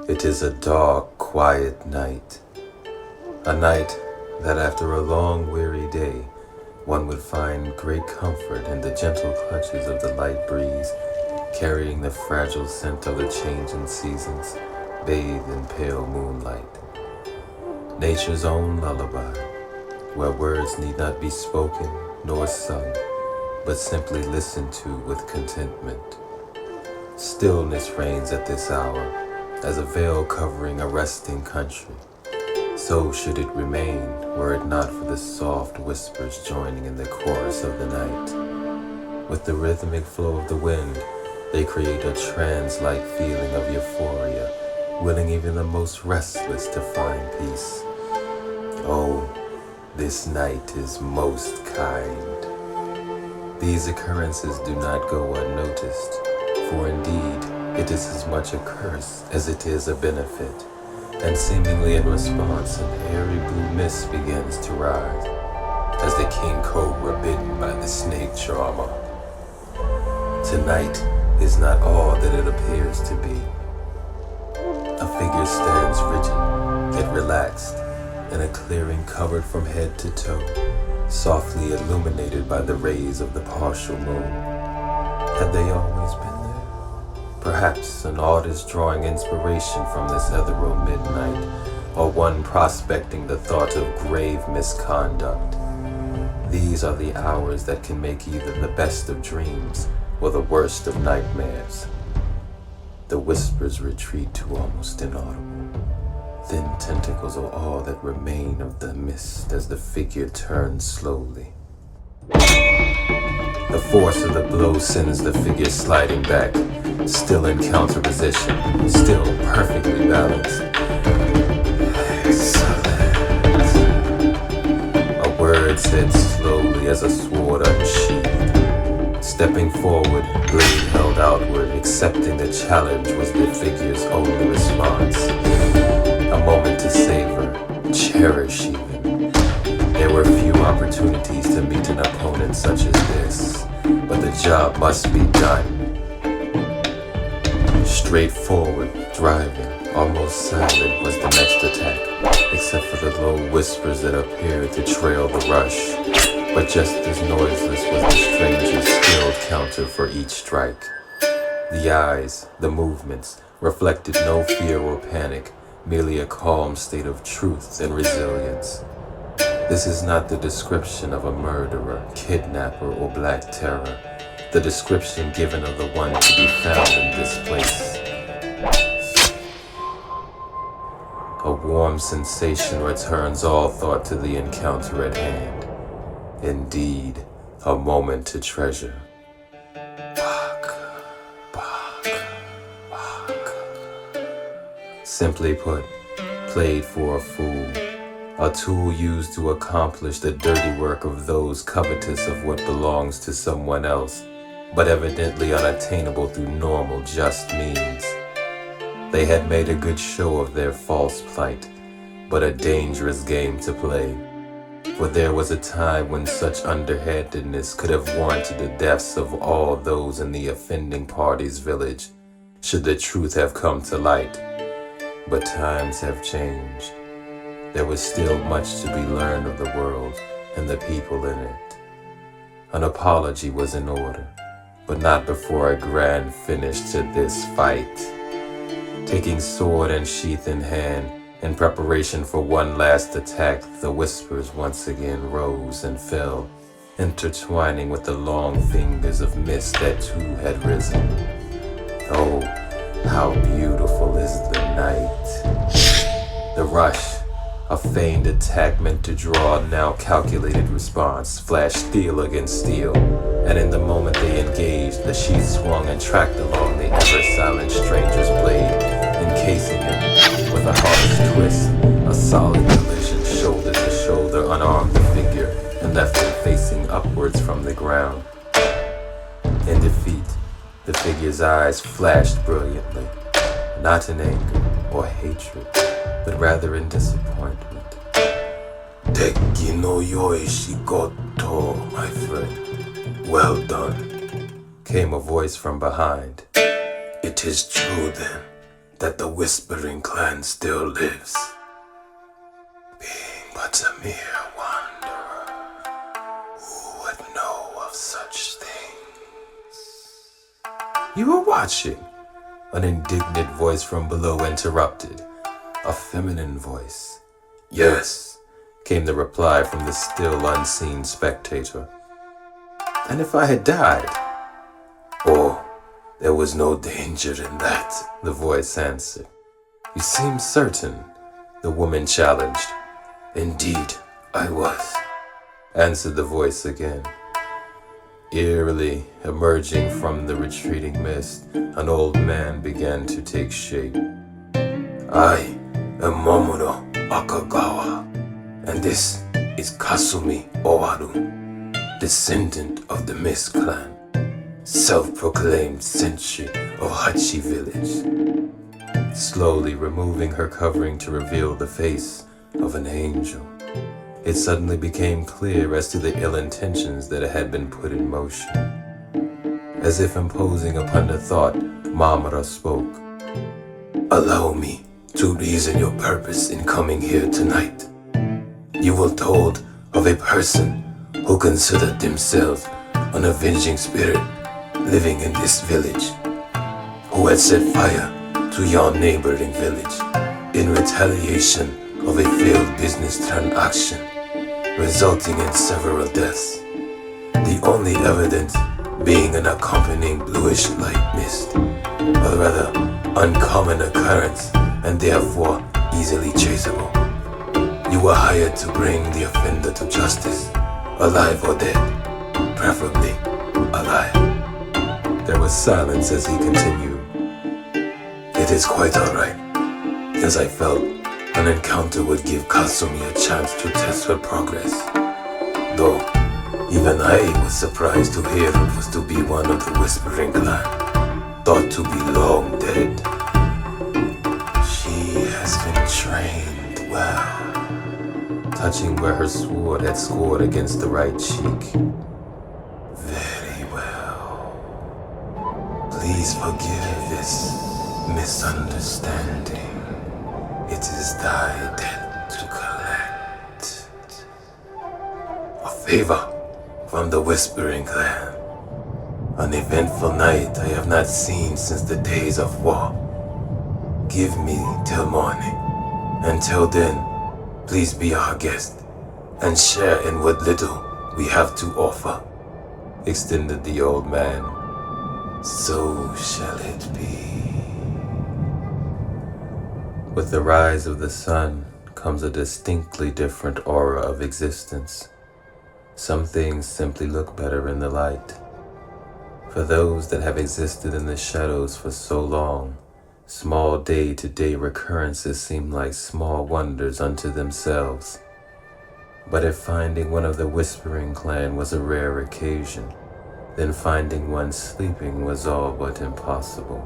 It is a dark, quiet night. A night that after a long, weary day, one would find great comfort in the gentle clutches of the light breeze, carrying the fragile scent of the changing seasons, bathed in pale moonlight. Nature's own lullaby, where words need not be spoken nor sung, but simply listened to with contentment. Stillness reigns at this hour, as a veil covering a resting country. So should it remain, were it not for the soft whispers joining in the chorus of the night. With the rhythmic flow of the wind, they create a trance-like feeling of euphoria, willing even the most restless to find peace. Oh, this night is most kind. These occurrences do not go unnoticed, for indeed, it is as much a curse as it is a benefit, and seemingly in response an airy blue mist begins to rise, as the king cobra bitten by the snake charmer. Tonight is not all that it appears to be. A figure stands rigid, yet relaxed, in a clearing covered from head to toe, softly illuminated by the rays of the partial moon. Had they always been there? Perhaps an artist drawing inspiration from this ethereal midnight, or one prospecting the thought of grave misconduct. These are the hours that can make either the best of dreams or the worst of nightmares. The whispers retreat to almost inaudible. Thin tentacles are all that remain of the mist as the figure turns slowly. The force of the blow sends the figure sliding back, still in counter position, still perfectly balanced. Excellent. A word said slowly as a sword unsheathed. Stepping forward, blade held outward, accepting the challenge was the figure's only response. A moment to savor, cherish even. There were few opportunities to meet an opponent such as this, but the job must be done. Straightforward, driving, almost silent was the next attack, except for the low whispers that appeared to trail the rush. But just as noiseless was the stranger's skilled counter for each strike. The eyes, the movements, reflected no fear or panic, merely a calm state of truth and resilience. This is not the description of a murderer, kidnapper, or black terror. The description given of the one to be found in this place. A warm sensation returns all thought to the encounter at hand. Indeed, a moment to treasure. Simply put, played for a fool. A tool used to accomplish the dirty work of those covetous of what belongs to someone else, but evidently unattainable through normal, just means. They had made a good show of their false plight, but a dangerous game to play. For there was a time when such underhandedness could have warranted the deaths of all those in the offending party's village, should the truth have come to light. But times have changed. There was still much to be learned of the world and the people in it. An apology was in order, but not before a grand finish to this fight. Taking sword and sheath in hand, in preparation for one last attack, the whispers once again rose and fell, intertwining with the long fingers of mist that too had risen. Oh, how beautiful is the night. The rush, a feigned attack meant to draw a now calculated response, flashed steel against steel, and in the moment they engaged, the sheath swung and tracked along the ever-silent stranger's blade, encasing him with a harsh twist, a solid collision shoulder to shoulder unarmed the figure and left him facing upwards from the ground. In defeat, the figure's eyes flashed brilliantly, not in anger or hatred, but rather in disappointment. Deki no yoi shikoto, my friend. Well done, came a voice from behind. It is true then. that the Whispering Clan still lives, being but a mere wanderer. Who would know of such things? You were watching. An indignant voice from below interrupted. A feminine voice. Yes, came the reply from the still unseen spectator. And if I had died? Oh, there was no danger in that, the voice answered. You seem certain, the woman challenged. Indeed, I was, answered the voice again. Eerily emerging from the retreating mist, an old man began to take shape. I am Momuro Akagawa, and this is Kasumi Owaru, descendant of the Mist Clan, self-proclaimed sentry of Hachi village. Slowly removing her covering to reveal the face of an angel, it suddenly became clear as to the ill intentions that had been put in motion. As if imposing upon the thought, Mamara spoke. Allow me to reason your purpose in coming here tonight. You were told of a person who considered themselves an avenging spirit living in this village, who had set fire to your neighboring village in retaliation of a failed business transaction, resulting in several deaths. The only evidence being an accompanying bluish light mist, a rather uncommon occurrence and therefore easily traceable. You were hired to bring the offender to justice, alive or dead, preferably alive. There was silence as he continued. It is quite alright, as I felt an encounter would give Kasumi a chance to test her progress. Though, even I was surprised to hear it was to be one of the Whispering Clan, thought to be long dead. She has been trained well, touching where her sword had scored against the right cheek. Very well. Please forgive this misunderstanding. It is thy debt to collect. A favor from the Whispering Clan. An eventful night I have not seen since the days of war. Give me till morning. Until then, please be our guest and share in what little we have to offer, extended the old man. So shall it be. With the rise of the sun comes a distinctly different aura of existence. Some things simply look better in the light. For those that have existed in the shadows for so long, small day-to-day recurrences seem like small wonders unto themselves. But if finding one of the Whispering Clan was a rare occasion, then finding one sleeping was all but impossible.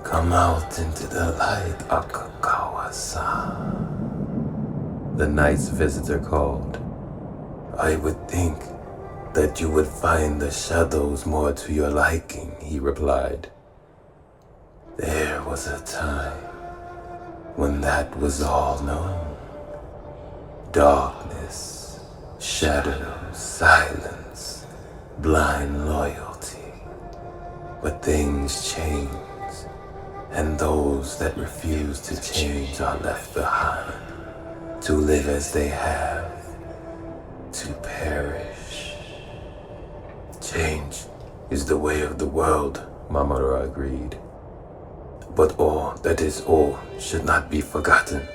Come out into the light, Akagawa-san, the night's visitor called. I would think that you would find the shadows more to your liking, he replied. There was a time when that was all known. Darkness, shadows, silence, blind loyalty. But things change, and those that refuse to change are left behind, to live as they have, to perish. Change is the way of the world, Mamoru agreed. But all that is old should not be forgotten.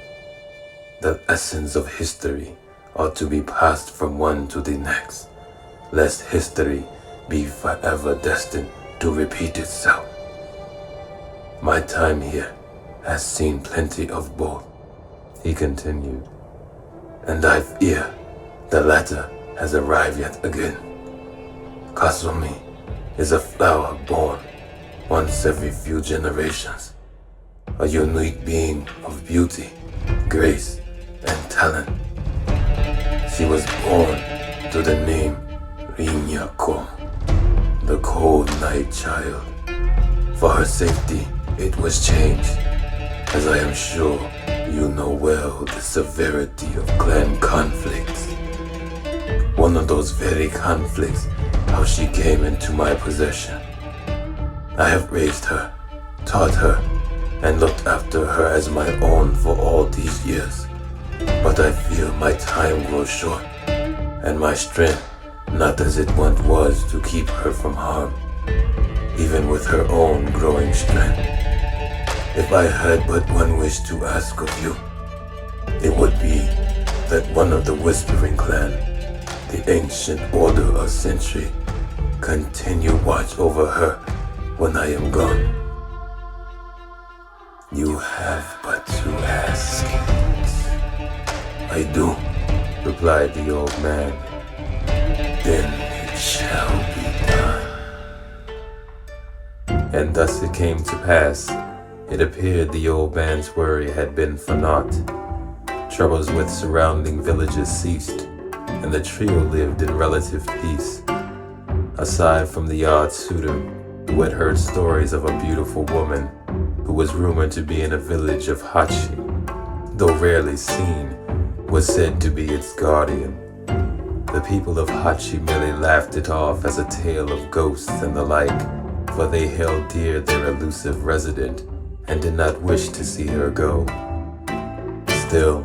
The essence of history ought to be passed from one to the next, lest history be forever destined to repeat itself. My time here has seen plenty of both, he continued, and I fear the latter has arrived yet again. Kasumi is a flower born once every few generations, a unique being of beauty, grace, and talent. She was born to the name Rinyako, the cold night child. For her safety, It was change, as I am sure you know well the severity of clan conflicts. One of those very conflicts, how she came into my possession. I have raised her, taught her, and looked after her as my own for all these years. But I feel my time grows short, and my strength not as it once was to keep her from harm, even with her own growing strength. If I had but one wish to ask of you, it would be that one of the Whispering Clan, the ancient order of Century, continue watch over her when I am gone. You have but to ask it. I do, replied the old man. Then it shall be done. And thus it came to pass. It appeared the old man's worry had been for naught. Troubles with surrounding villages ceased, and the trio lived in relative peace. Aside from the odd suitor, who had heard stories of a beautiful woman who was rumored to be in a village of Hachi, though rarely seen, was said to be its guardian. The people of Hachi merely laughed it off as a tale of ghosts and the like, for they held dear their elusive resident and did not wish to see her go. Still,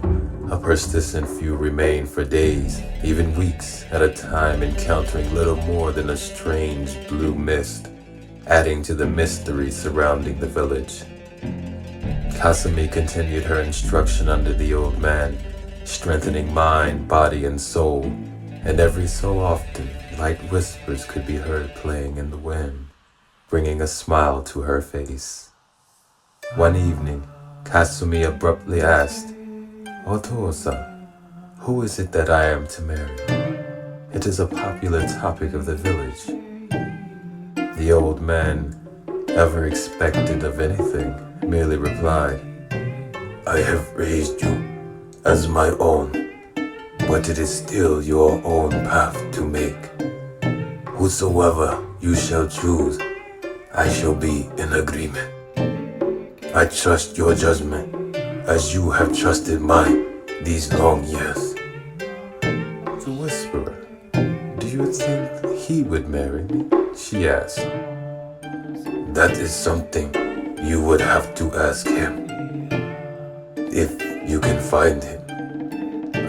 a persistent few remained for days, even weeks at a time, encountering little more than a strange blue mist, adding to the mystery surrounding the village. Kasumi continued her instruction under the old man, strengthening mind, body, and soul, and every so often light whispers could be heard playing in the wind, bringing a smile to her face. One evening, Kasumi abruptly asked, "Oto-san, who is it that I am to marry? It is a popular topic of the village." The old man, ever expectant of anything, merely replied, "I have raised you as my own, but it is still your own path to make. Whosoever you shall choose, I shall be in agreement. I trust your judgment, as you have trusted mine these long years." The Whisperer, "Do you think he would marry me?" she asked. "That is something you would have to ask him, if you can find him.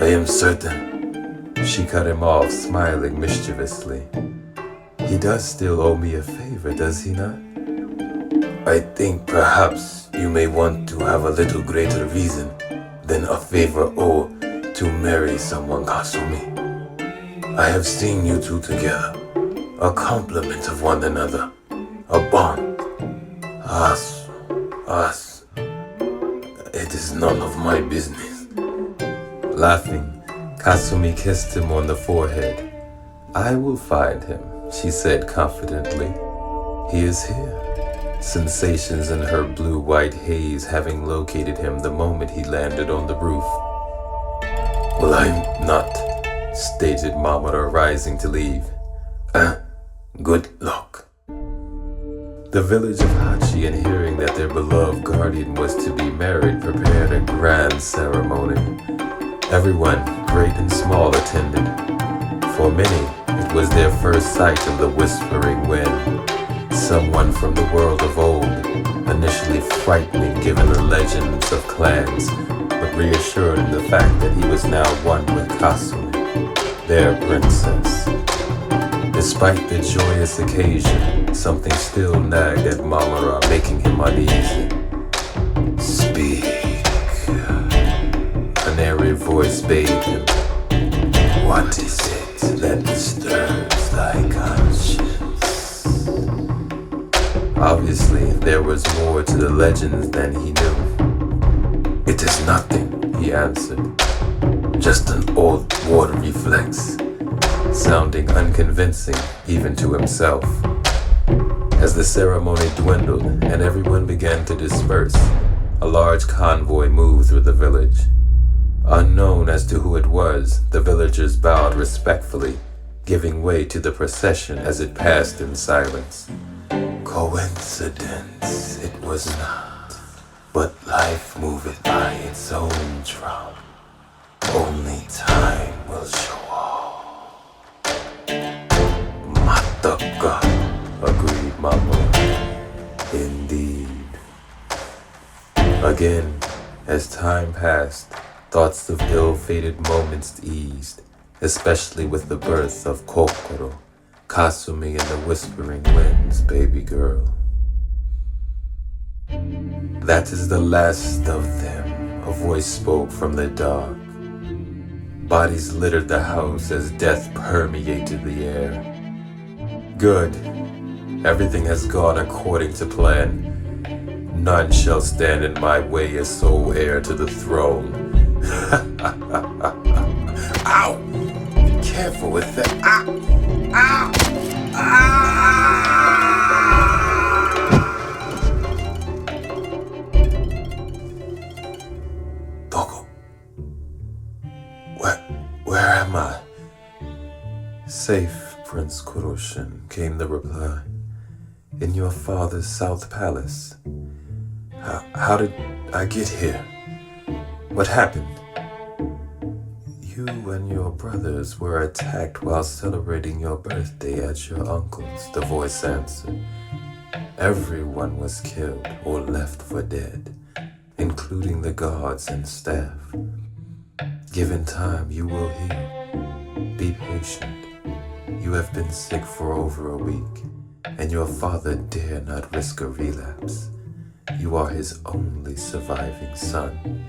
I am certain." She cut him off, smiling mischievously. "He does still owe me a favor, does he not?" "I think perhaps you may want to have a little greater reason than a favor or to marry someone, Kasumi. I have seen you two together, a complement of one another, a bond. Us. It is none of my business." Laughing, Kasumi kissed him on the forehead. "I will find him," she said confidently. "He is here." Sensations in her blue-white haze having located him the moment he landed on the roof. "Well, I'm not," stated Mamoru, rising to leave. Good luck." The village of Hachi, in hearing that their beloved guardian was to be married, prepared a grand ceremony. Everyone, great and small, attended. For many, it was their first sight of the Whispering Wind, someone from the world of old, initially frightening given the legends of clans, but reassured in the fact that he was now one with Kasumi, their princess. Despite the joyous occasion, something still nagged at Mamoru, making him uneasy. "Speak," an airy voice bade him. "What is it that disturbs thy conscience?" Obviously, there was more to the legends than he knew. "It is nothing," he answered. "Just an old water reflex," sounding unconvincing even to himself. As the ceremony dwindled and everyone began to disperse, a large convoy moved through the village. Unknown as to who it was, the villagers bowed respectfully, giving way to the procession as it passed in silence. Coincidence it was not, but life moveth by its own drum. Only time will show all. Mataka, agreed Mama. Indeed. Again, as time passed, thoughts of ill-fated moments eased, especially with the birth of Kokoro, Kasumi and the whispering winds, baby girl. That is the last of them, a voice spoke from the dark. Bodies littered the house as death permeated the air. Good. Everything has gone according to plan. None shall stand in my way as sole heir to the throne. Ow! Be careful with that. Ow! Ow! Doko. Where am I? Safe, Prince Kuroshin, came the reply. In your father's South Palace. How did I get here? What happened? You and your brothers were attacked while celebrating your birthday at your uncle's, the voice answered. Everyone was killed or left for dead, including the guards and staff. Given time, you will heal. Be patient. You have been sick for over a week, and your father dare not risk a relapse. You are his only surviving son.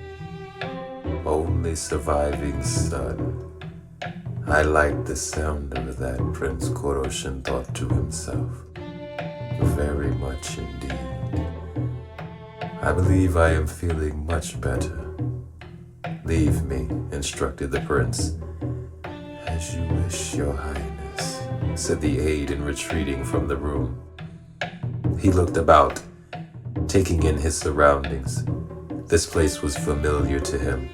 Only surviving son. I like the sound of that, Prince Kuroshin thought to himself. Very much indeed. I believe I am feeling much better. Leave me, instructed the prince. As you wish, your highness, said the aide in retreating from the room. He looked about, taking in his surroundings. This place was familiar to him,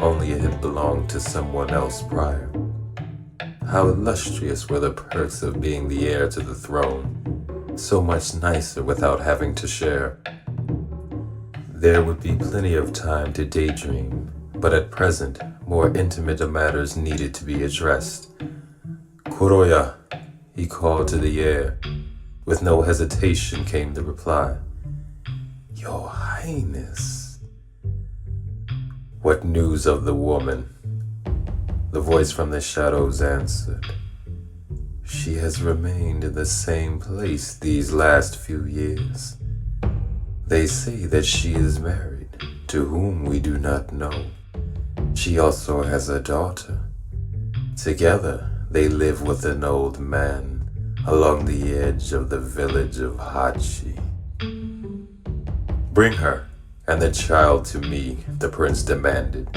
only it had belonged to someone else prior. How illustrious were the perks of being the heir to the throne, so much nicer without having to share. There would be plenty of time to daydream, but at present, more intimate matters needed to be addressed. Kuroya, he called to the air. With no hesitation came the reply. Your Highness. What news of the woman? The voice from the shadows answered. She has remained in the same place these last few years. They say that she is married, to whom we do not know. She also has a daughter. Together, they live with an old man along the edge of the village of Hachi. Bring her and the child to me, the prince demanded.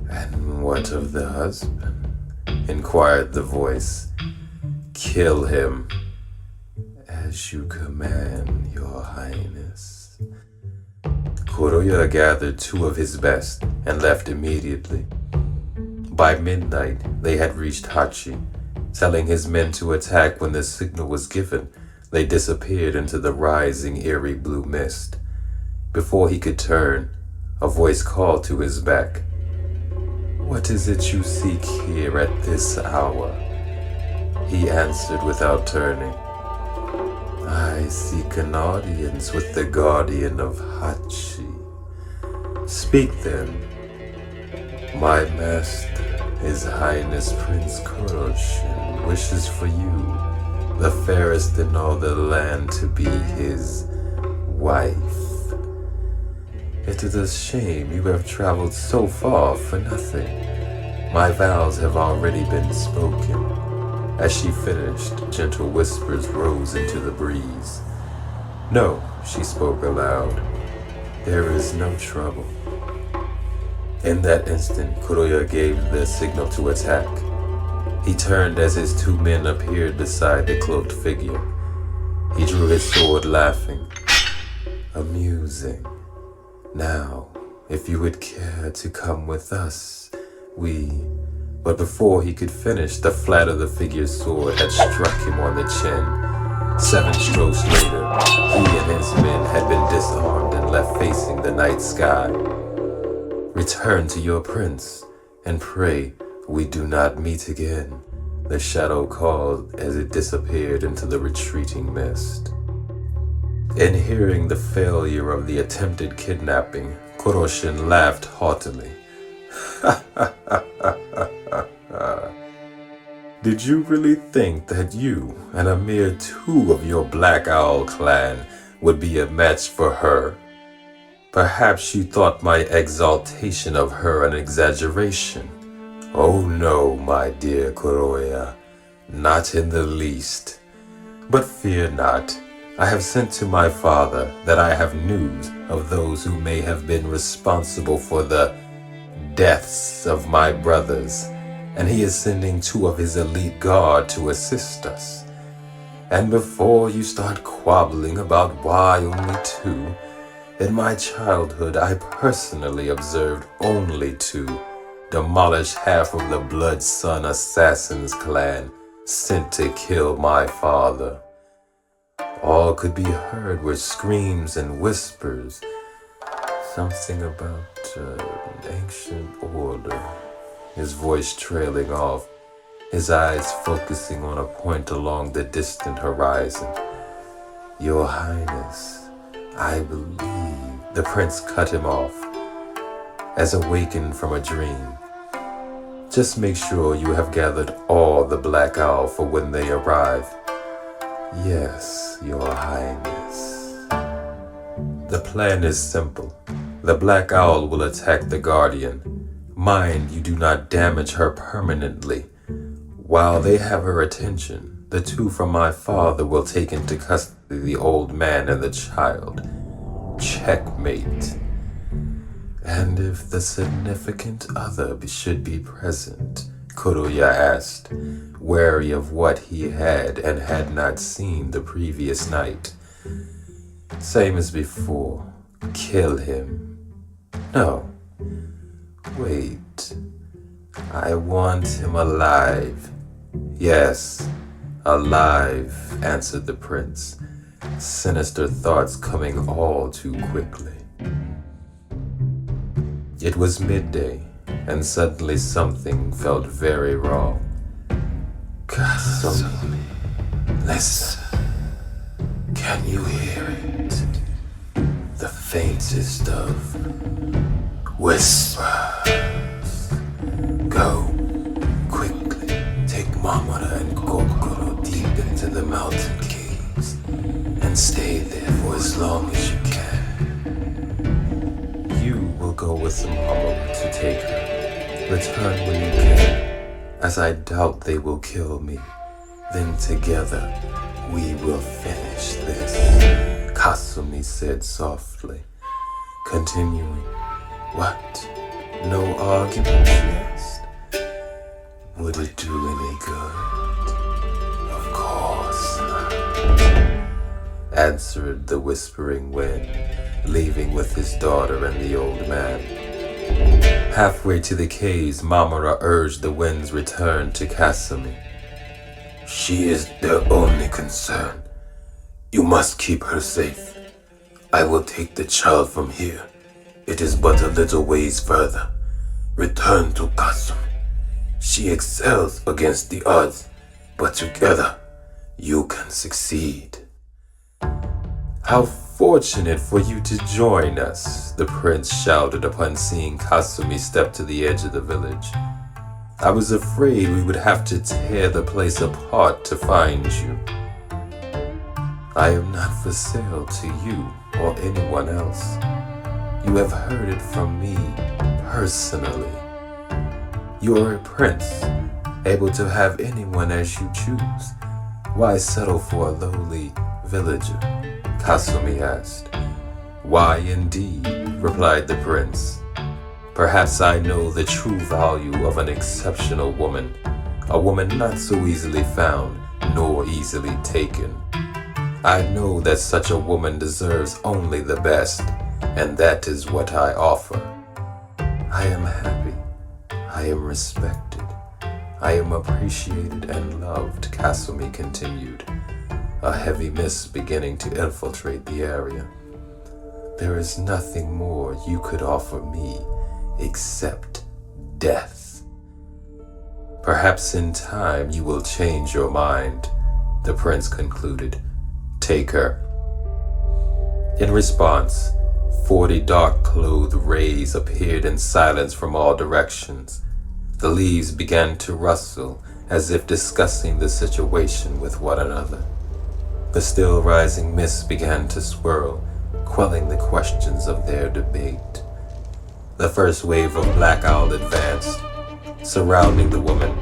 And what of the husband? Inquired the voice. Kill him. As you command, your highness. Kuroya gathered 2 of his best and left immediately. By midnight, they had reached Hachi. Telling his men to attack when the signal was given, they disappeared into the rising eerie blue mist. Before he could turn, a voice called to his back. What is it you seek here at this hour? He answered without turning. I seek an audience with the guardian of Hachi. Speak then. My master, His Highness Prince Kuroshin, wishes for you, the fairest in all the land, to be his wife. It is a shame you have traveled so far for nothing. My vows have already been spoken. As she finished, gentle whispers rose into the breeze. No, she spoke aloud. There is no trouble. In that instant, Kuroya gave the signal to attack. He turned as his 2 men appeared beside the cloaked figure. He drew his sword, laughing. Amusing. Now, if you would care to come with us, But before he could finish, the flat of the figure's sword had struck him on the chin. 7 strokes later, he and his men had been disarmed and left facing the night sky. Return to your prince, and pray we do not meet again, the shadow called as it disappeared into the retreating mist. In hearing the failure of the attempted kidnapping, Koroshin laughed haughtily. Did you really think that you and a mere 2 of your Black Owl clan would be a match for her? Perhaps you thought my exaltation of her an exaggeration. Oh no, my dear Kuroya, not in the least. But fear not, I have sent to my father that I have news of those who may have been responsible for the deaths of my brothers, and he is sending 2 of his elite guard to assist us. And before you start quabbling about why only 2, in my childhood I personally observed only 2 demolish half of the Blood Sun Assassins clan sent to kill my father. All could be heard were screams and whispers, something about ancient order. His voice trailing off, his eyes focusing on a point along the distant horizon. Your Highness, I believe. The prince cut him off, as awakened from a dream. Just make sure you have gathered all the Black Owl for when they arrive. Yes, Your Highness. The plan is simple. The Black Owl will attack the Guardian. Mind you do not damage her permanently. While they have her attention, the 2 from my father will take into custody the old man and the child. Checkmate. And if the significant other should be present, Kuroya asked, wary of what he had and had not seen the previous night. Same as before, kill him. No. Wait, I want him alive. Yes, alive, answered the prince, sinister thoughts coming all too quickly. It was midday, and suddenly something felt very wrong. Kasumi, listen. Can you hear it? The faintest of whispers. Go, quickly, take Mamara and Kokoro deep into the mountain caves, and stay there for as long as you can. You will go with Mamara to take her. Return when you can, as I doubt they will kill me. Then together, we will finish this, Kasumi said softly, continuing. What? No argument, she asked. Would it do any good? Of course not, answered the whispering wind, leaving with his daughter and the old man. Halfway to the caves, Mamara urged the wind's return to Kasumi. She is their only concern. You must keep her safe. I will take the child from here. It is but a little ways further. Return to Kasumi. She excels against the odds, but together you can succeed. How fortunate for you to join us, the prince shouted upon seeing Kasumi step to the edge of the village. I was afraid we would have to tear the place apart to find you. I am not for sale to you or anyone else. You have heard it from me personally. You are a prince, able to have anyone as you choose. Why settle for a lowly villager? Kasumi asked. Why indeed, replied the prince. Perhaps I know the true value of an exceptional woman, a woman not so easily found nor easily taken. I know that such a woman deserves only the best, and that is what I offer. I am happy. I am respected. I am appreciated and loved, Kasumi continued. a heavy mist beginning to infiltrate the area. There is nothing more you could offer me except death. Perhaps in time you will change your mind, the prince concluded. Take her. In response, 40 dark-clothed rays appeared in silence from all directions. The leaves began to rustle as if discussing the situation with one another. The still rising mist began to swirl, quelling the questions of their debate. The first wave of black owl advanced, surrounding the woman.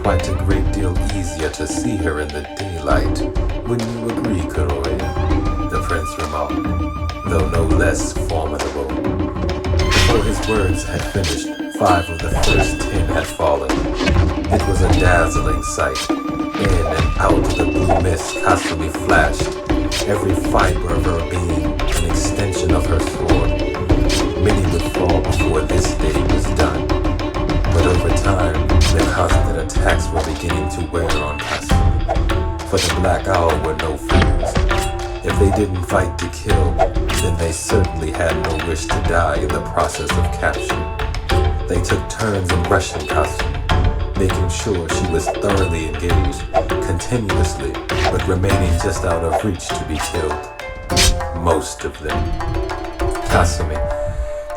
Quite a great deal easier to see her in the daylight, wouldn't you agree, Kuroya? The prince remarked, though no less formidable. Before his words had finished, 5 of the first 10 had fallen. It was a dazzling sight. In and out of the blue mist, Kasumi flashed, every fiber of her being an extension of her sword. Many would fall before this day was done. But over time, the constant attacks were beginning to wear on Kasumi. For the Black Owl were no fools. If they didn't fight to kill, then they certainly had no wish to die in the process of capture. They took turns in rushing Kasumi, making sure she was thoroughly engaged, continuously, but remaining just out of reach to be killed. Most of them. Kasumi,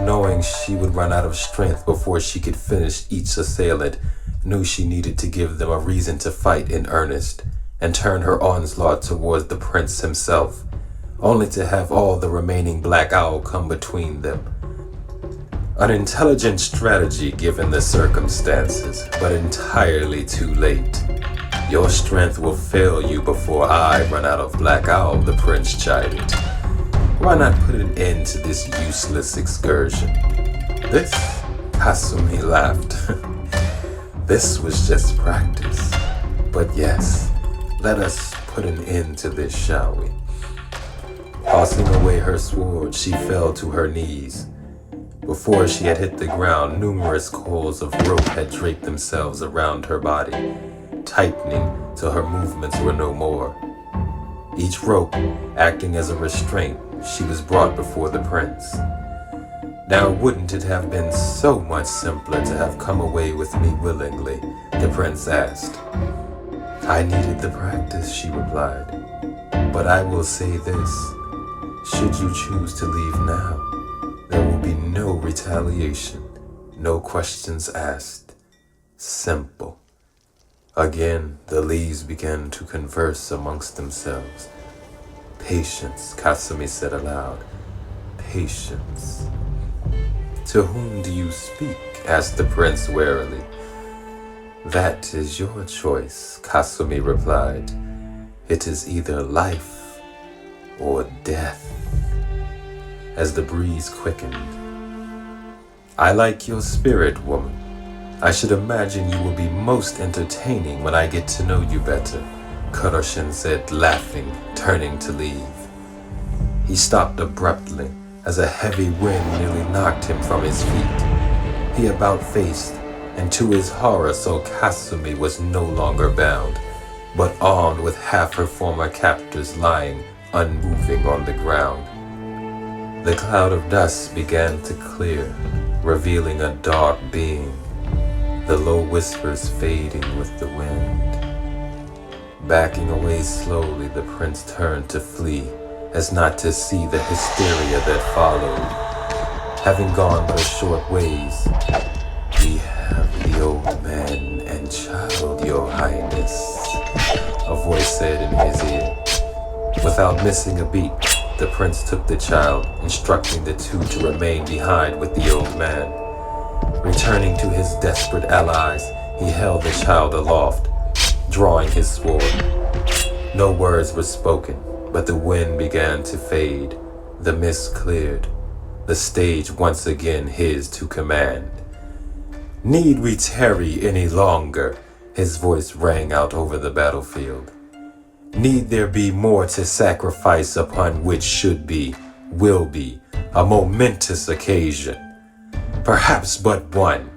knowing she would run out of strength before she could finish each assailant, knew she needed to give them a reason to fight in earnest, and turn her onslaught towards the prince himself, only to have all the remaining Black Owl come between them. An intelligent strategy given the circumstances, but entirely too late. Your strength will fail you before I run out of Black Owl, the prince chided. Why not put an end to this useless excursion? This? Kasumi laughed. This was just practice. But yes, let us put an end to this, shall we? Tossing away her sword, she fell to her knees. Before she had hit the ground, numerous coils of rope had draped themselves around her body, tightening till her movements were no more. Each rope acting as a restraint, she was brought before the prince. Now wouldn't it have been so much simpler to have come away with me willingly, the prince asked. I needed the practice, she replied. But I will say this, should you choose to leave now, there will be no retaliation, no questions asked. Simple. Again, the leaves began to converse amongst themselves. Patience, Kasumi said aloud. Patience. To whom do you speak? Asked the prince warily. That is your choice, Kasumi replied. It is either life or death. As the breeze quickened. I like your spirit, woman. I should imagine you will be most entertaining when I get to know you better, Kuroshin said, laughing, turning to leave. He stopped abruptly as a heavy wind nearly knocked him from his feet. He about-faced, and to his horror saw Kasumi was no longer bound, but armed with half her former captors lying unmoving on the ground. The cloud of dust began to clear, revealing a dark being, the low whispers fading with the wind. Backing away slowly, the prince turned to flee, as not to see the hysteria that followed. Having gone but a short ways, we have the old man and child, your highness, a voice said in his ear. Without missing a beat, the prince took the child, instructing the two to remain behind with the old man. Returning to his desperate allies, he held the child aloft, drawing his sword. No words were spoken, but the wind began to fade. The mist cleared. The stage once again his to command. Need we tarry any longer? His voice rang out over the battlefield. Need there be more to sacrifice upon which should be, will be, a momentous occasion? Perhaps but one.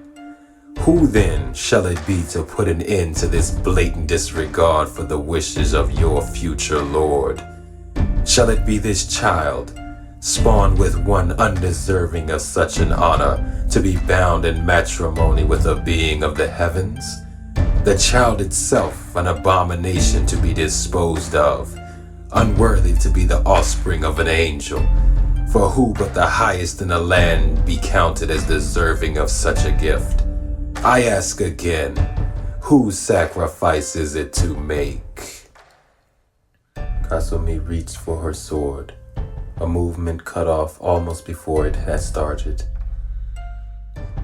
Who then shall it be to put an end to this blatant disregard for the wishes of your future lord? Shall it be this child, spawned with one undeserving of such an honor, to be bound in matrimony with a being of the heavens? The child itself an abomination to be disposed of, unworthy to be the offspring of an angel. For who but the highest in the land be counted as deserving of such a gift? I ask again, whose sacrifice is it to make? Kasumi reached for her sword, a movement cut off almost before it had started.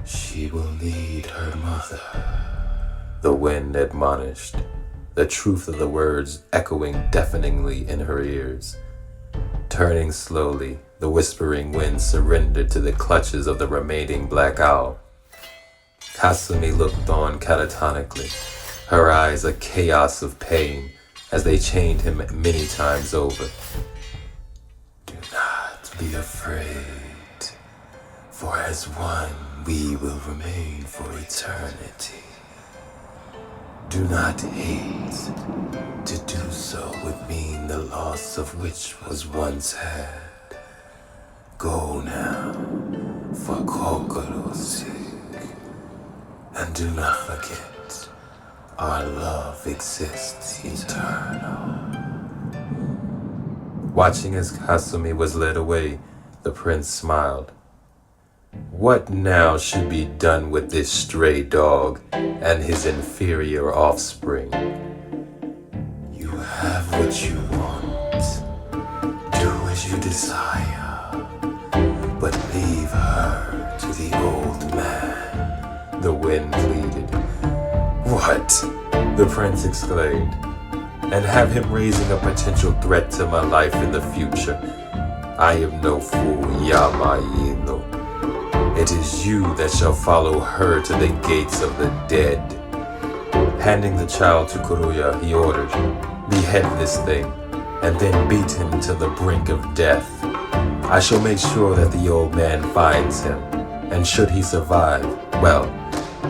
She will need her mother, the wind admonished, the truth of the words echoing deafeningly in her ears. Turning slowly, the whispering wind surrendered to the clutches of the remaining black owl. Kasumi looked on catatonically, her eyes a chaos of pain as they chained him many times over. Do not be afraid, for as one we will remain for eternity. Do not hate. To do so would mean the loss of which was once had. Go now, for Kokoro's sake. And do not forget, our love exists eternal. Watching as Kasumi was led away, the prince smiled. What now should be done with this stray dog and his inferior offspring? You have what you want. Do as you desire. But leave her to the old man, the wind pleaded. What? The prince exclaimed. And have him raising a potential threat to my life in the future. I am no fool, Yamayino. It is you that shall follow her to the gates of the dead. Handing the child to Kuruya, he ordered, behead this thing, and then beat him to the brink of death. I shall make sure that the old man finds him, and should he survive, well,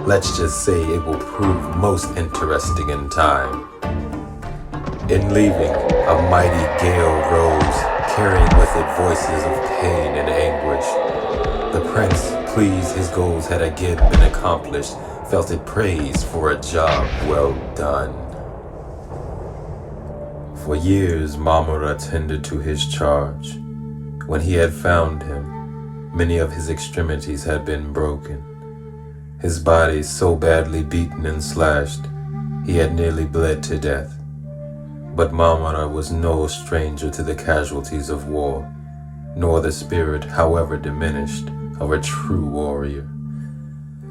let's just say it will prove most interesting in time. In leaving, a mighty gale rose, carrying with it voices of pain and anguish. The prince, pleased his goals had again been accomplished, felt it praised for a job well done. For years, Mamura tended to his charge. When he had found him, many of his extremities had been broken. His body so badly beaten and slashed, he had nearly bled to death. But Mamura was no stranger to the casualties of war, nor the spirit, however diminished, of a true warrior.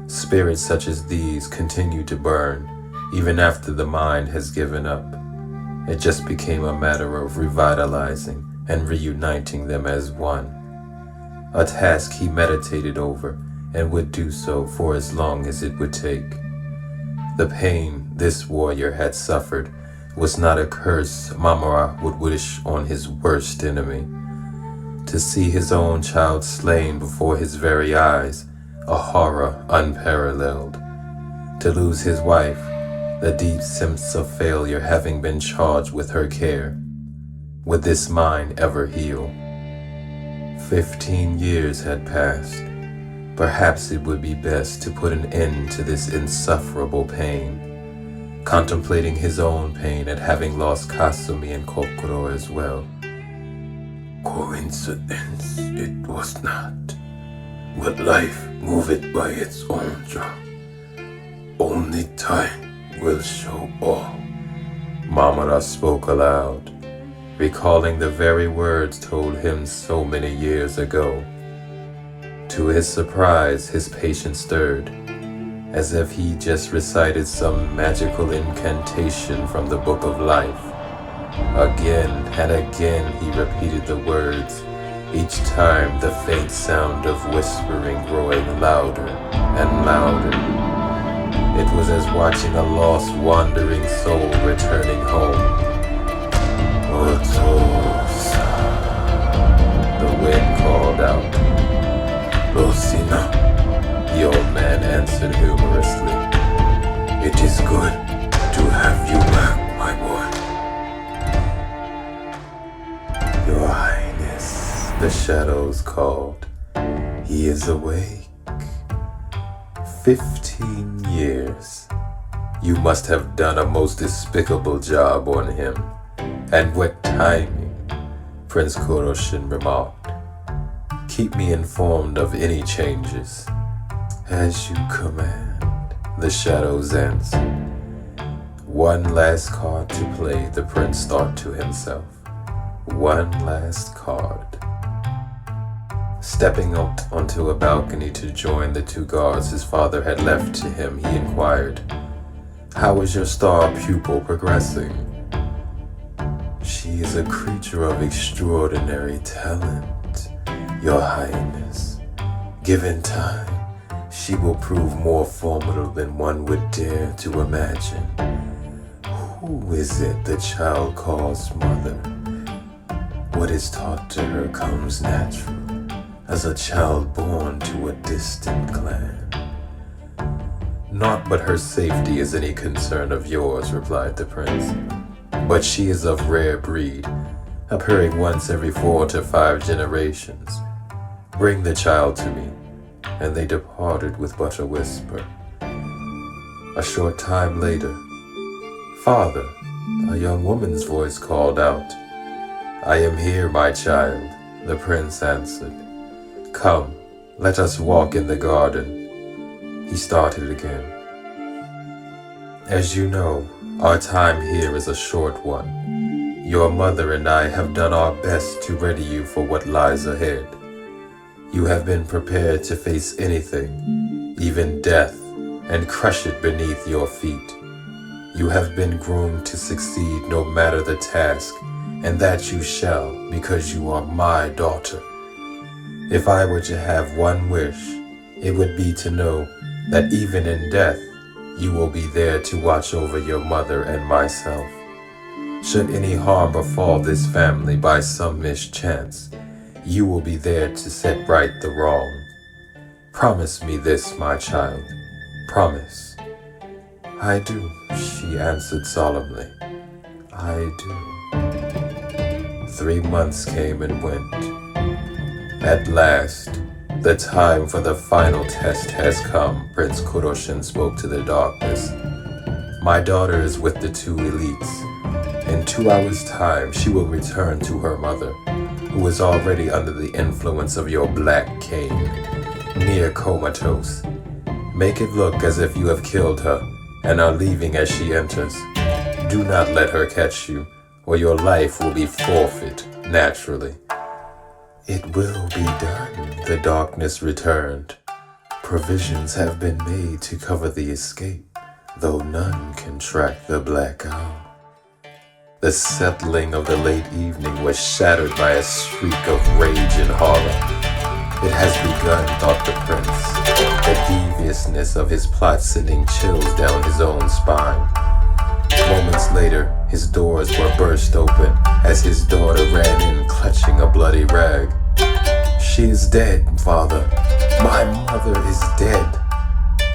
Spirits such as these continue to burn, even after the mind has given up. It just became a matter of revitalizing and reuniting them as one. A task he meditated over and would do so for as long as it would take. The pain this warrior had suffered was not a curse Mamura would wish on his worst enemy. To see his own child slain before his very eyes, a horror unparalleled. To lose his wife, the deep sense of failure having been charged with her care. Would this mind ever heal? 15 years had passed. Perhaps it would be best to put an end to this insufferable pain. Contemplating his own pain at having lost Kasumi and Kokoro as well. Coincidence it was not, but life moveth by its own drum. Only time will show all. Mamura spoke aloud, recalling the very words told him so many years ago. To his surprise, his patience stirred, as if he just recited some magical incantation from the Book of Life. Again and again he repeated the words, each time the faint sound of whispering growing louder and louder. It was as watching a lost, wandering soul returning home. Otosa, the wind called out. Rosina, the old man answered humorously. shadows called. He is awake. 15 years. You must have done a most despicable job on him. And what timing, Prince Koroshin remarked. Keep me informed of any changes. As you command, the shadows answered. One last card to play, the prince thought to himself. One last card. Stepping out onto a balcony to join the two guards his father had left to him, he inquired, "How is your star pupil progressing?" "She is a creature of extraordinary talent, Your Highness. Given time, she will prove more formidable than one would dare to imagine." Who is it the child calls mother? What is taught to her comes natural, as a child born to a distant clan. "Naught but her safety is any concern of yours," replied the prince. "But she is of rare breed, appearing once every 4 to 5 generations. Bring the child to me." And they departed with but a whisper. A short time later, "Father," a young woman's voice called out. "I am here, my child," the prince answered. "Come, let us walk in the garden." He started again. "As you know, our time here is a short one. Your mother and I have done our best to ready you for what lies ahead. You have been prepared to face anything, even death, and crush it beneath your feet. You have been groomed to succeed no matter the task, and that you shall, because you are my daughter. If I were to have one wish, it would be to know that even in death, you will be there to watch over your mother and myself. Should any harm befall this family by some mischance, you will be there to set right the wrong. Promise me this, my child. Promise." "I do," she answered solemnly. "I do." 3 months came and went. At last, the time for the final test has come, Prince Koroshin spoke to the darkness. "My daughter is with the 2 elites. In 2 hours' time, she will return to her mother, who is already under the influence of your black cane, near comatose. Make it look as if you have killed her and are leaving as she enters. Do not let her catch you, or your life will be forfeit naturally." "It will be done," the darkness returned. "Provisions have been made to cover the escape, though none can track the black owl." The settling of the late evening was shattered by a shriek of rage and horror. It has begun, thought the prince, the deviousness of his plot sending chills down his own spine. Moments later, his doors were burst open as his daughter ran in clutching a bloody rag. "She is dead, father. My mother is dead."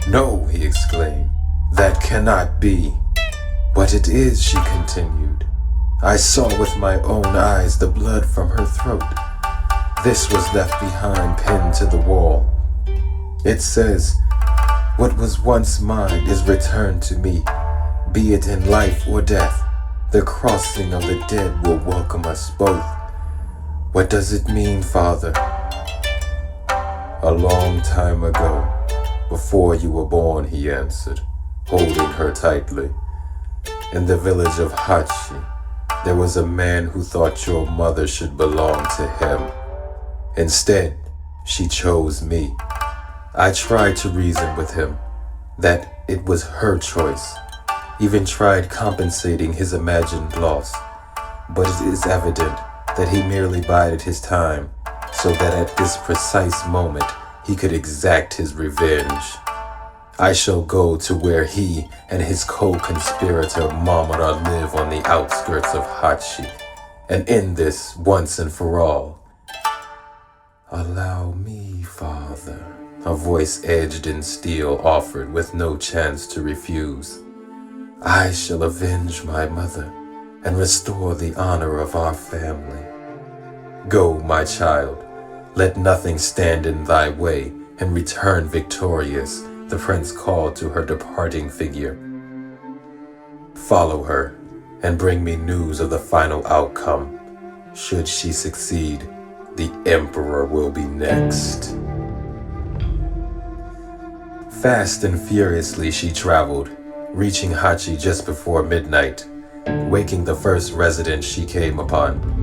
"No," he exclaimed. "That cannot be." "But it is," she continued. "I saw with my own eyes the blood from her throat. This was left behind pinned to the wall. It says, 'What was once mine is returned to me, be it in life or death. The crossing of the dead will welcome us both.' What does it mean, father?" "A long time ago, before you were born," he answered, holding her tightly. "In the village of Hachi, there was a man who thought your mother should belong to him. Instead, she chose me. I tried to reason with him that it was her choice, even tried compensating his imagined loss, but it is evident that he merely bided his time so that at this precise moment he could exact his revenge. I shall go to where he and his co-conspirator Mamara live on the outskirts of Hachi, and end this once and for all." "Allow me, father," a voice edged in steel offered with no chance to refuse. "I shall avenge my mother and restore the honor of our family. Go, my child, Let nothing stand in thy way, and return victorious, the prince called to her departing figure. Follow her, and bring me news of the final outcome. Should she succeed, the emperor will be next. Fast and furiously she traveled, reaching Hachi just before midnight, waking the first resident she came upon.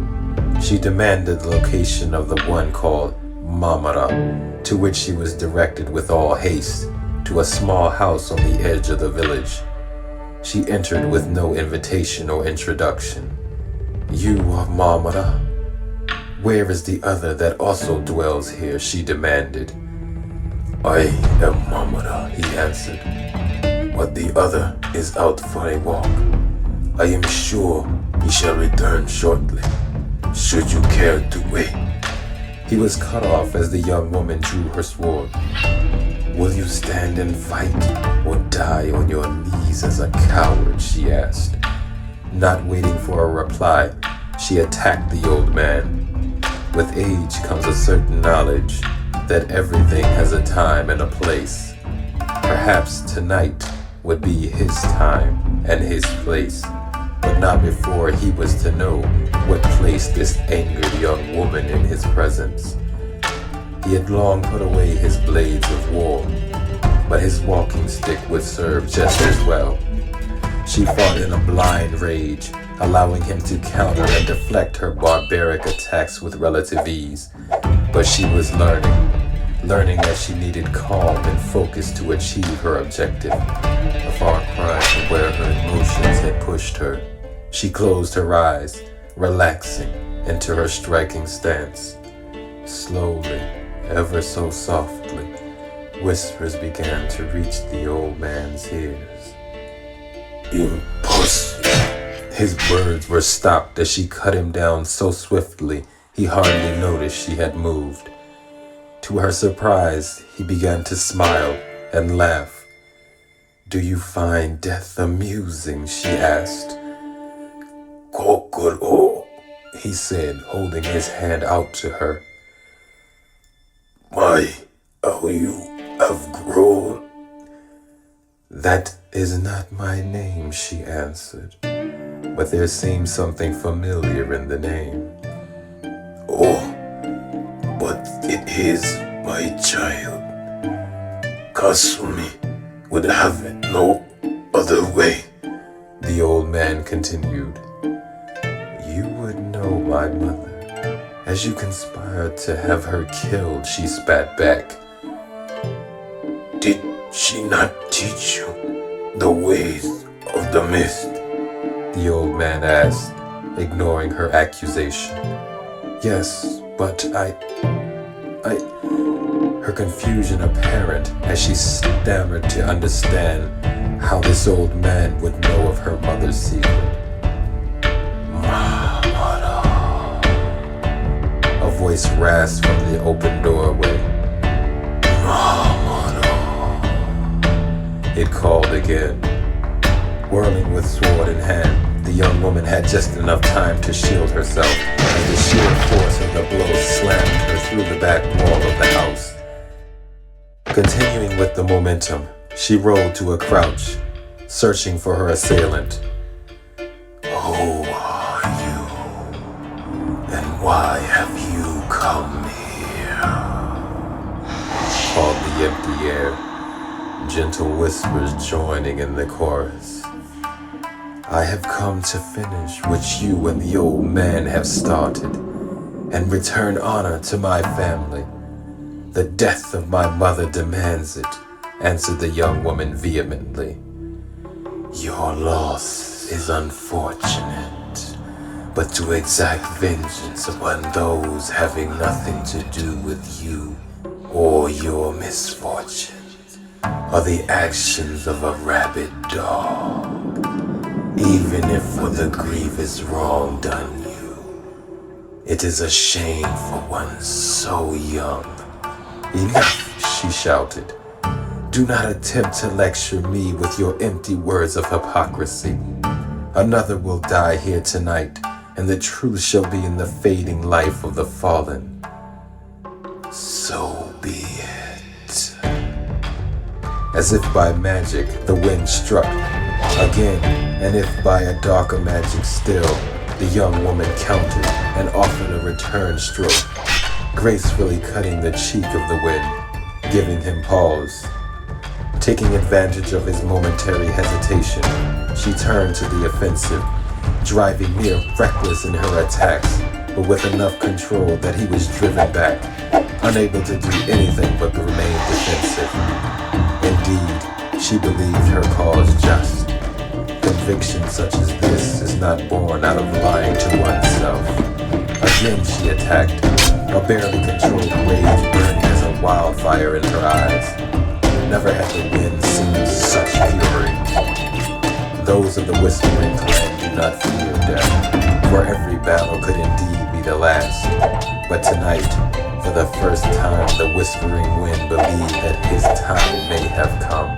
She demanded the location of the one called Mamara, to which she was directed with all haste to a small house on the edge of the village. She entered with no invitation or introduction. You are Mamara? Where is the other that also dwells here? She demanded. I am Mamara, he answered, but the other is out for a walk. I am sure he shall return shortly. Should you care to wait? He was cut off as the young woman drew her sword. Will you stand and fight, or die on your knees as a coward? She asked. Not waiting for a reply, she attacked the old man. With age comes a certain knowledge that everything has a time and a place. Perhaps tonight would be his time and his place, but not before he was to know what placed this angered young woman in his presence. He had long put away his blades of war, but his walking stick would serve just as well. She fought in a blind rage, allowing him to counter and deflect her barbaric attacks with relative ease. But she was learning that she needed calm and focus to achieve her objective, a far cry from where her emotions had pushed her. She closed her eyes, relaxing into her striking stance. Slowly, ever so softly, whispers began to reach the old man's ears. Impossible! His words were stopped as she cut him down so swiftly he hardly noticed she had moved. To her surprise, he began to smile and laugh. Do you find death amusing? She asked. Kokoro, he said, holding his hand out to her. My, how you have grown. That is not my name, she answered, but there seems something familiar in the name. Oh, but it is my child. Kasumi would have it no other way, the old man continued. You would know my mother, as you conspired to have her killed, she spat back. Did she not teach you the ways of the mist? The old man asked, ignoring her accusation. Yes, but her confusion apparent as she stammered to understand how this old man would know of her mother's secret. Mamara. A voice rasped from the open doorway. Mamara. It called again. Whirling with sword in hand, the young woman had just enough time to shield herself as the sheer force of the blow slammed her through the back wall of the house. Continuing with the momentum, she rolled to a crouch, searching for her assailant. Who are you? And why have you come here? Called the empty air, gentle whispers joining in the chorus. I have come to finish what you and the old man have started, and return honor to my family. The death of my mother demands it, answered the young woman vehemently. Your loss is unfortunate, but to exact vengeance upon those having nothing to do with you or your misfortunes are the actions of a rabid dog. Even if for the grievous wrong done you, it is a shame for one so young. Enough, she shouted. Do not attempt to lecture me with your empty words of hypocrisy. Another will die here tonight, and the truth shall be in the fading life of the fallen. So be it. As if by magic, the wind struck again, and if by a darker magic still, the young woman countered and offered a return stroke, gracefully cutting the cheek of the wind, giving him pause. Taking advantage of his momentary hesitation, she turned to the offensive, driving near reckless in her attacks, but with enough control that he was driven back, unable to do anything but remain defensive. Indeed, she believed her cause just. Conviction such as this is not born out of lying to oneself. Again she attacked, a barely controlled rage burning as a wildfire in her eyes. Never had the wind seen such fury. Those of the Whispering Clan do not fear death, for every battle could indeed be the last. But tonight, for the first time, the Whispering Wind believed that his time may have come.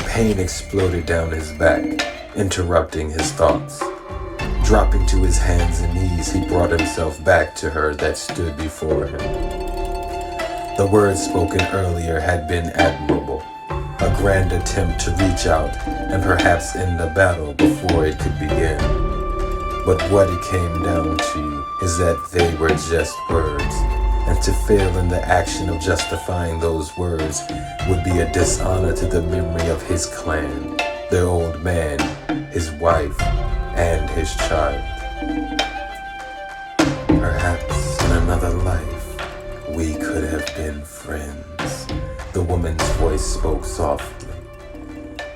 Pain exploded down his back, interrupting his thoughts. Dropping to his hands and knees, he brought himself back to her that stood before him. The words spoken earlier had been admirable, a grand attempt to reach out and perhaps end the battle before it could begin. But what it came down to is that they were just words, and to fail in the action of justifying those words would be a dishonor to the memory of his clan, the old man, his wife, and his child. Perhaps in another life, we could have been friends. The woman's voice spoke softly.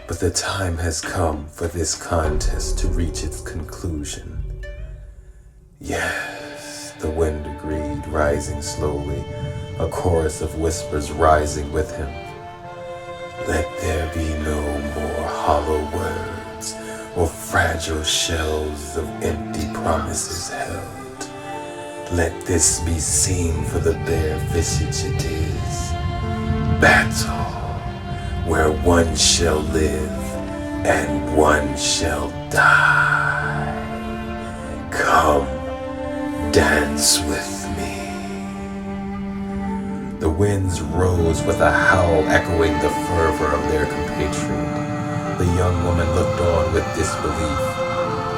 But the time has come for this contest to reach its conclusion. Yes, the wind agreed, rising slowly, a chorus of whispers rising with him. Let there be no more hollow words or fragile shells of empty promises held. Let this be seen for the bare visage it is. Battle, where one shall live and one shall die. Come, dance with me. The winds rose with a howl echoing the fervor of their compatriot. The young woman looked on with disbelief.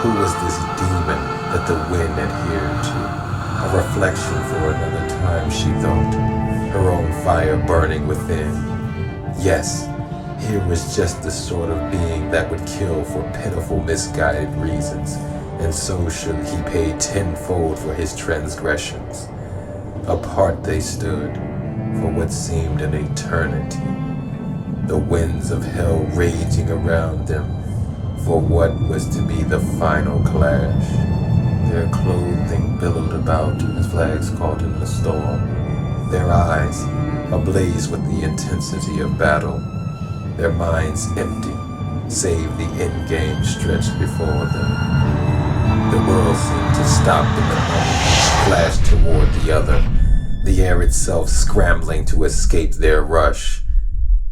Who was this demon that the wind adhered to? A reflection for another time, she thought, her own fire burning within. Yes, here was just the sort of being that would kill for pitiful, misguided reasons, and so should he pay tenfold for his transgressions. Apart they stood, for what seemed an eternity, the winds of hell raging around them for what was to be the final clash. Their clothing billowed about as flags caught in the storm, their eyes ablaze with the intensity of battle, their minds empty, save the end game stretched before them. The world seemed to stop in the moment, flashed toward the other, the air itself scrambling to escape their rush.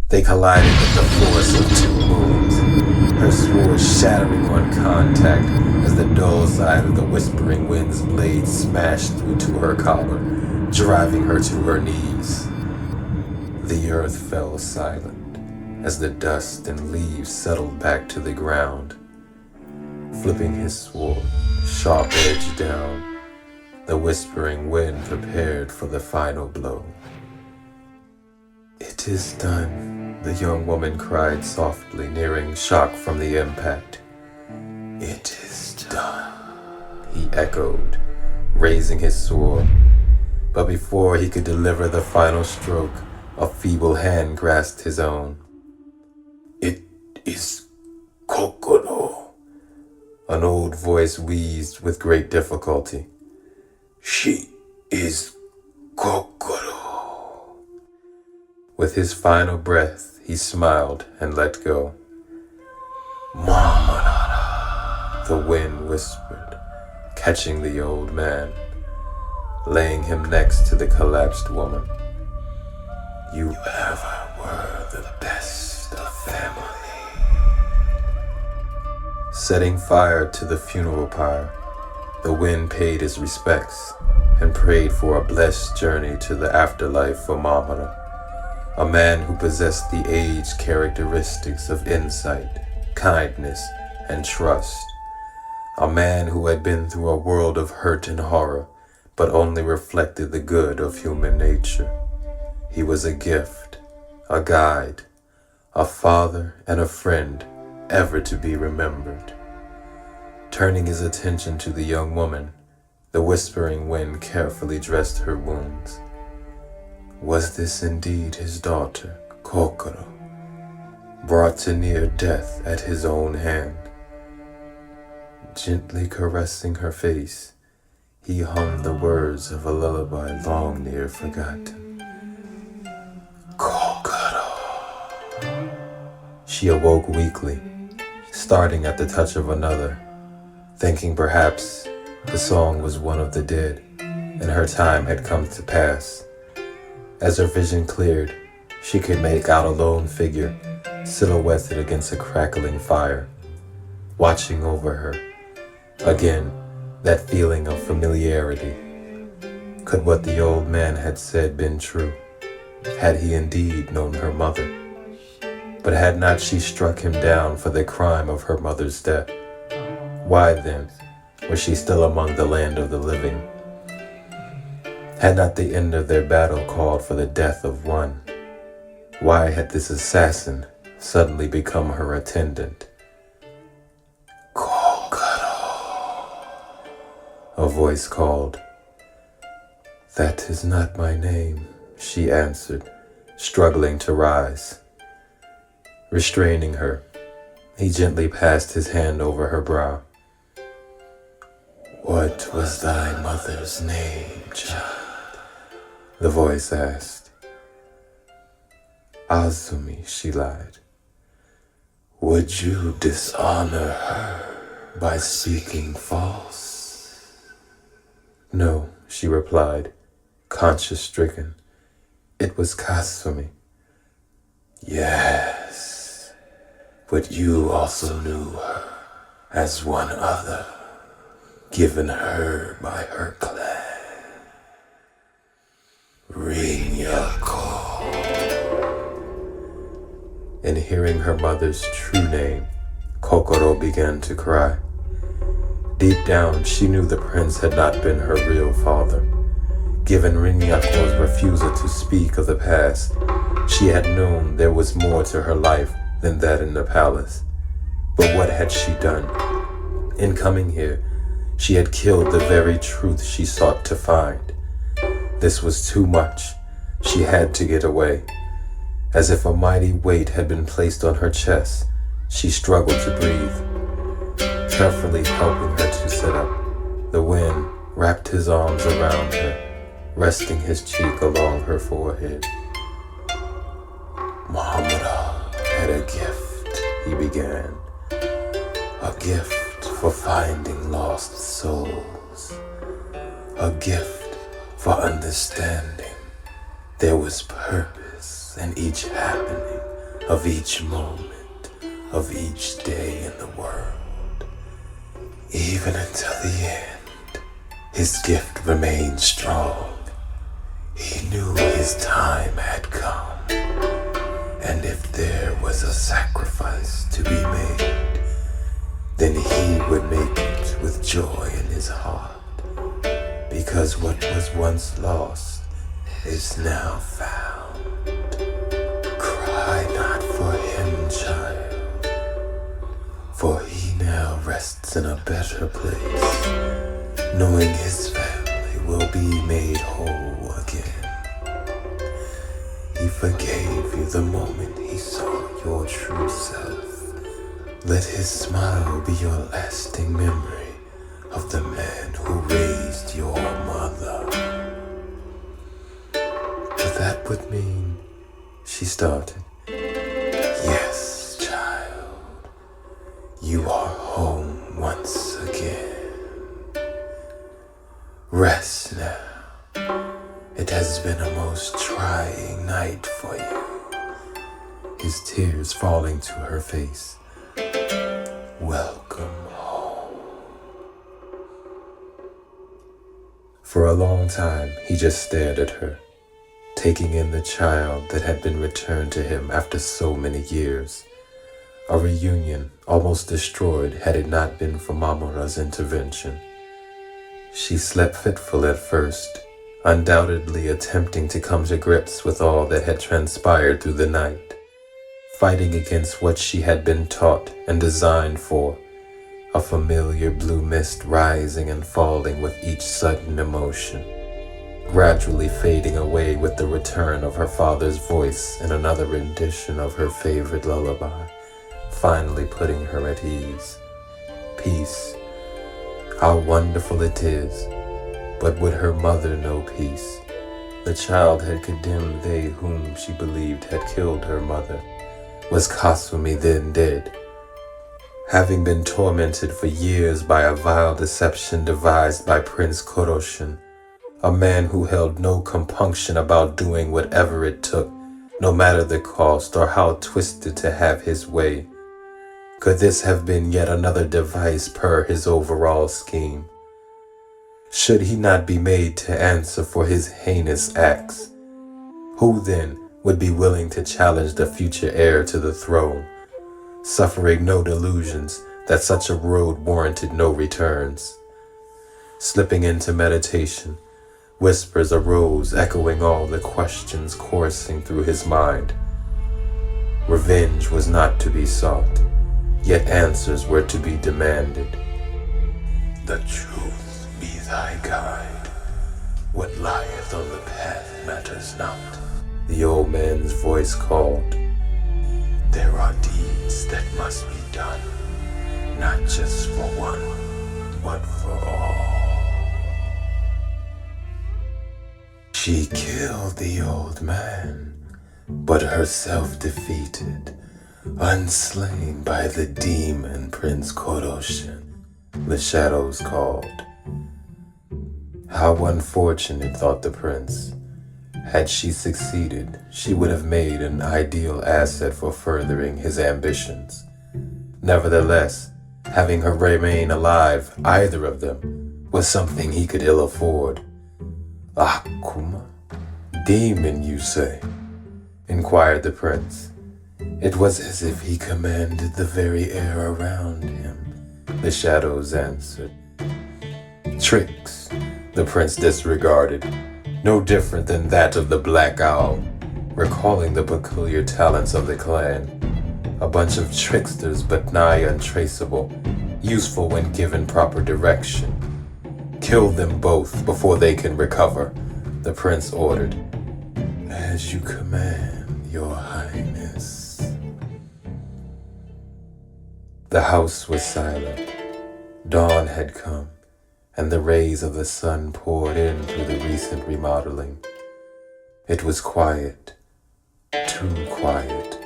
They collided with the force of two moons, her sword shattering on contact as the dull side of the Whispering Wind's blade smashed through to her collar, driving her to her knees. The earth fell silent as the dust and leaves settled back to the ground. Flipping his sword, sharp edge down, the Whispering Wind prepared for the final blow. It is done, the young woman cried softly, nearing shock from the impact. It is done, he echoed, raising his sword. But before he could deliver the final stroke, a feeble hand grasped his own. It is Kokoro, an old voice wheezed with great difficulty. She is Kokoro. With his final breath, he smiled and let go. Mama, the wind whispered, catching the old man, laying him next to the collapsed woman. You ever were the best of family. Setting fire to the funeral pyre, the wind paid his respects and prayed for a blessed journey to the afterlife for Mamara, a man who possessed the age characteristics of insight, kindness, and trust, a man who had been through a world of hurt and horror, but only reflected the good of human nature. He was a gift, a guide, a father, and a friend, ever to be remembered. Turning his attention to the young woman, the whispering wind carefully dressed her wounds. Was this indeed his daughter, Kokoro, brought to near death at his own hand? Gently caressing her face, he hummed the words of a lullaby long near forgotten. Kokoro. She awoke weakly, starting at the touch of another, thinking perhaps the song was one of the dead, and her time had come to pass. As her vision cleared, she could make out a lone figure, silhouetted against a crackling fire, watching over her. Again, that feeling of familiarity. Could what the old man had said been true? Had he indeed known her mother? But had not she struck him down for the crime of her mother's death? Why then was she still among the land of the living? Had not the end of their battle called for the death of one? Why had this assassin suddenly become her attendant? Kokoro, a voice called. That is not my name, she answered, struggling to rise. Restraining her, he gently passed his hand over her brow. What was thy mother's name, child? The voice asked. Azumi, she lied. Would you dishonor her by speaking false? No, she replied, conscience-stricken. It was Kasumi. Yes, but you also knew her as one other, given her by her clan. Rinyako. In hearing her mother's true name, Kokoro began to cry. Deep down, she knew the prince had not been her real father. Given Rinyako's refusal to speak of the past, she had known there was more to her life than that in the palace. But what had she done? In coming here, she had killed the very truth she sought to find. This was too much. She had to get away. As if a mighty weight had been placed on her chest, she struggled to breathe. Carefully helping her to sit up, the wind wrapped his arms around her, resting his cheek along her forehead. Muhammad had a gift, he began. A gift for finding lost souls. A gift for understanding there was purpose in each happening of each moment of each day in the world. Even until the end, his gift remained strong. He knew his time had come, and if there was a sacrifice to be made, then he would make it with joy in his heart. Because what was once lost is now found. Cry not for him, child, for he now rests in a better place, knowing his family will be made whole again. He forgave you the moment he saw your true self. Let his smile be your lasting memory of the man who raised your mother. But that would mean, she started. Yes, child, you are home once again. Rest now. It has been a most trying night for you. His tears falling to her face. Welcome home. For a long time, he just stared at her, taking in the child that had been returned to him after so many years. A reunion almost destroyed had it not been for Mamura's intervention. She slept fitful at first, undoubtedly attempting to come to grips with all that had transpired through the night, fighting against what she had been taught and designed for, a familiar blue mist rising and falling with each sudden emotion, gradually fading away with the return of her father's voice in another rendition of her favorite lullaby, finally putting her at ease. Peace. How wonderful it is. But would her mother know peace? The child had condemned they whom she believed had killed her mother. Was Kasumi then dead? Having been tormented for years by a vile deception devised by Prince Koroshin, a man who held no compunction about doing whatever it took, no matter the cost or how twisted to have his way. Could this have been yet another device per his overall scheme? Should he not be made to answer for his heinous acts? Who then would be willing to challenge the future heir to the throne, suffering no delusions that such a road warranted no returns? Slipping into meditation, whispers arose echoing all the questions coursing through his mind. Revenge was not to be sought, yet answers were to be demanded. The truth be thy guide. What lieth on the path matters not. The old man's voice called. There are deeds that must be done, not just for one, but for all. She killed the old man, but herself defeated, unslain by the demon Prince Koroshin, the shadows called. How unfortunate, thought the prince. Had she succeeded, she would have made an ideal asset for furthering his ambitions. Nevertheless, having her remain alive, either of them, was something he could ill afford. Akuma? Demon, you say? Inquired the prince. It was as if he commanded the very air around him, the shadows answered. Tricks, the prince disregarded, no different than that of the Black Owl, recalling the peculiar talents of the clan. A bunch of tricksters but nigh untraceable, useful when given proper direction. Kill them both before they can recover, the prince ordered. As you command, your highness. The house was silent. Dawn had come, and the rays of the sun poured in through the recent remodeling. It was quiet, too quiet.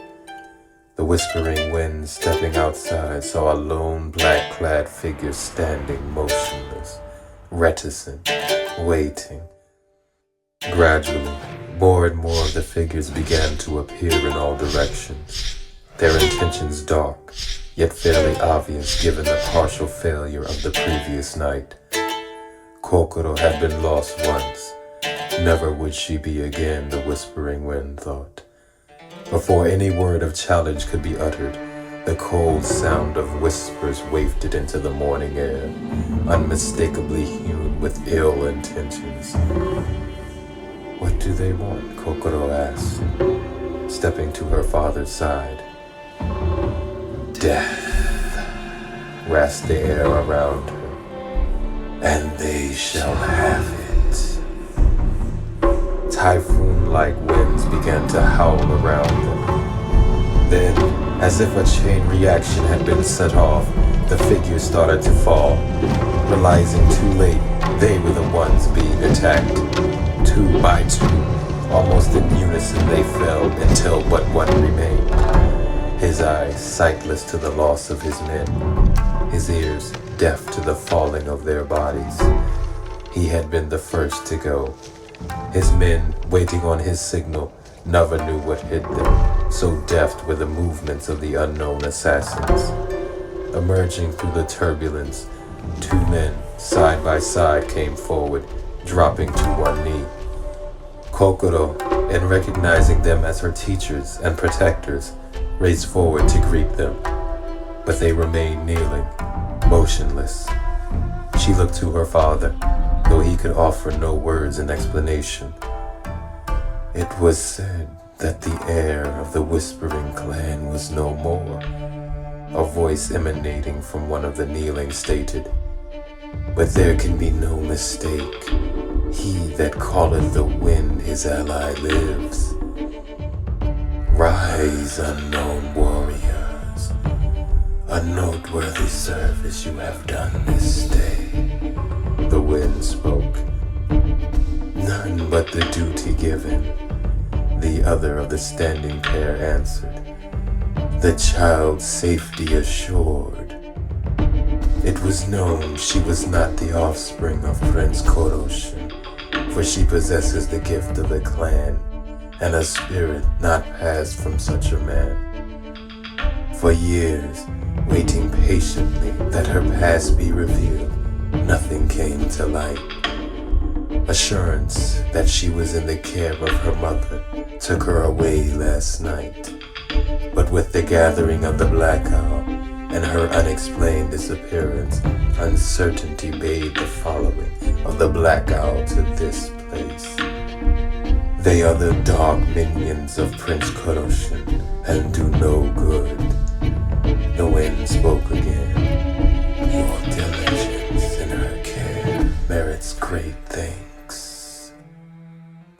The whispering wind stepping outside saw a lone black-clad figure standing motionless, reticent, waiting. Gradually, more and more of the figures began to appear in all directions, their intentions dark, yet fairly obvious given the partial failure of the previous night. Kokoro had been lost once. Never would she be again, the whispering wind thought. Before any word of challenge could be uttered, the cold sound of whispers wafted into the morning air, unmistakably hewn with ill intentions. What do they want? Kokoro asked, stepping to her father's side. Death, rasped the air around her. And they shall have it. Typhoon-like winds began to howl around them. Then, as if a chain reaction had been set off, the figures started to fall. Realizing too late, they were the ones being attacked. Two by two, almost in unison they fell until but one remained. His eyes sightless to the loss of his men, his ears deaf to the falling of their bodies. He had been the first to go. His men, waiting on his signal, never knew what hit them, so deft were the movements of the unknown assassins. Emerging through the turbulence, two men, side by side, came forward, dropping to one knee. Kokoro, in recognizing them as her teachers and protectors, raced forward to greet them, but they remained kneeling, motionless. She looked to her father, though he could offer no words in explanation. It was said that the heir of the Whispering Clan was no more. A voice emanating from one of the kneeling stated, "But there can be no mistake. He that calleth the wind his ally lives. Rise, unknown warriors. A noteworthy service you have done this day." The wind spoke. "None but the duty given," the other of the standing pair answered. "The child's safety assured." It was known she was not the offspring of Prince Koroshin, for she possesses the gift of the clan and a spirit not passed from such a man. For years, waiting patiently that her past be revealed, nothing came to light. Assurance that she was in the care of her mother took her away last night. But with the gathering of the Black Owl and her unexplained disappearance, uncertainty bade the following of the Black Owl to this place. They are the dark minions of Prince Koroshin and do no good. The wind spoke again. Your diligence in her care merits great thanks.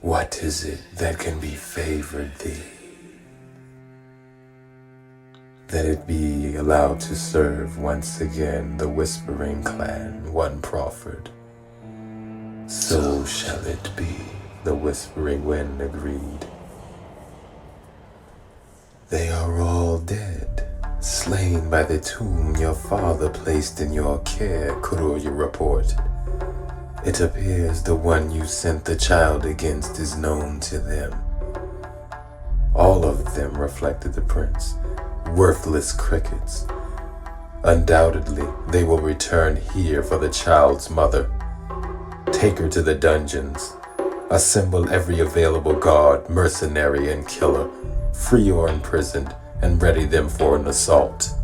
What is it that can be favored thee? That it be allowed to serve once again the Whispering Clan, one proffered. So shall it be, the Whispering Wind agreed. They are all dead, slain by the tomb your father placed in your care, Kuroya reported. It appears the one you sent the child against is known to them. All of them, reflected the prince. Worthless crickets. Undoubtedly, they will return here for the child's mother. Take her to the dungeons. Assemble every available guard, mercenary, and killer, free or imprisoned, and ready them for an assault.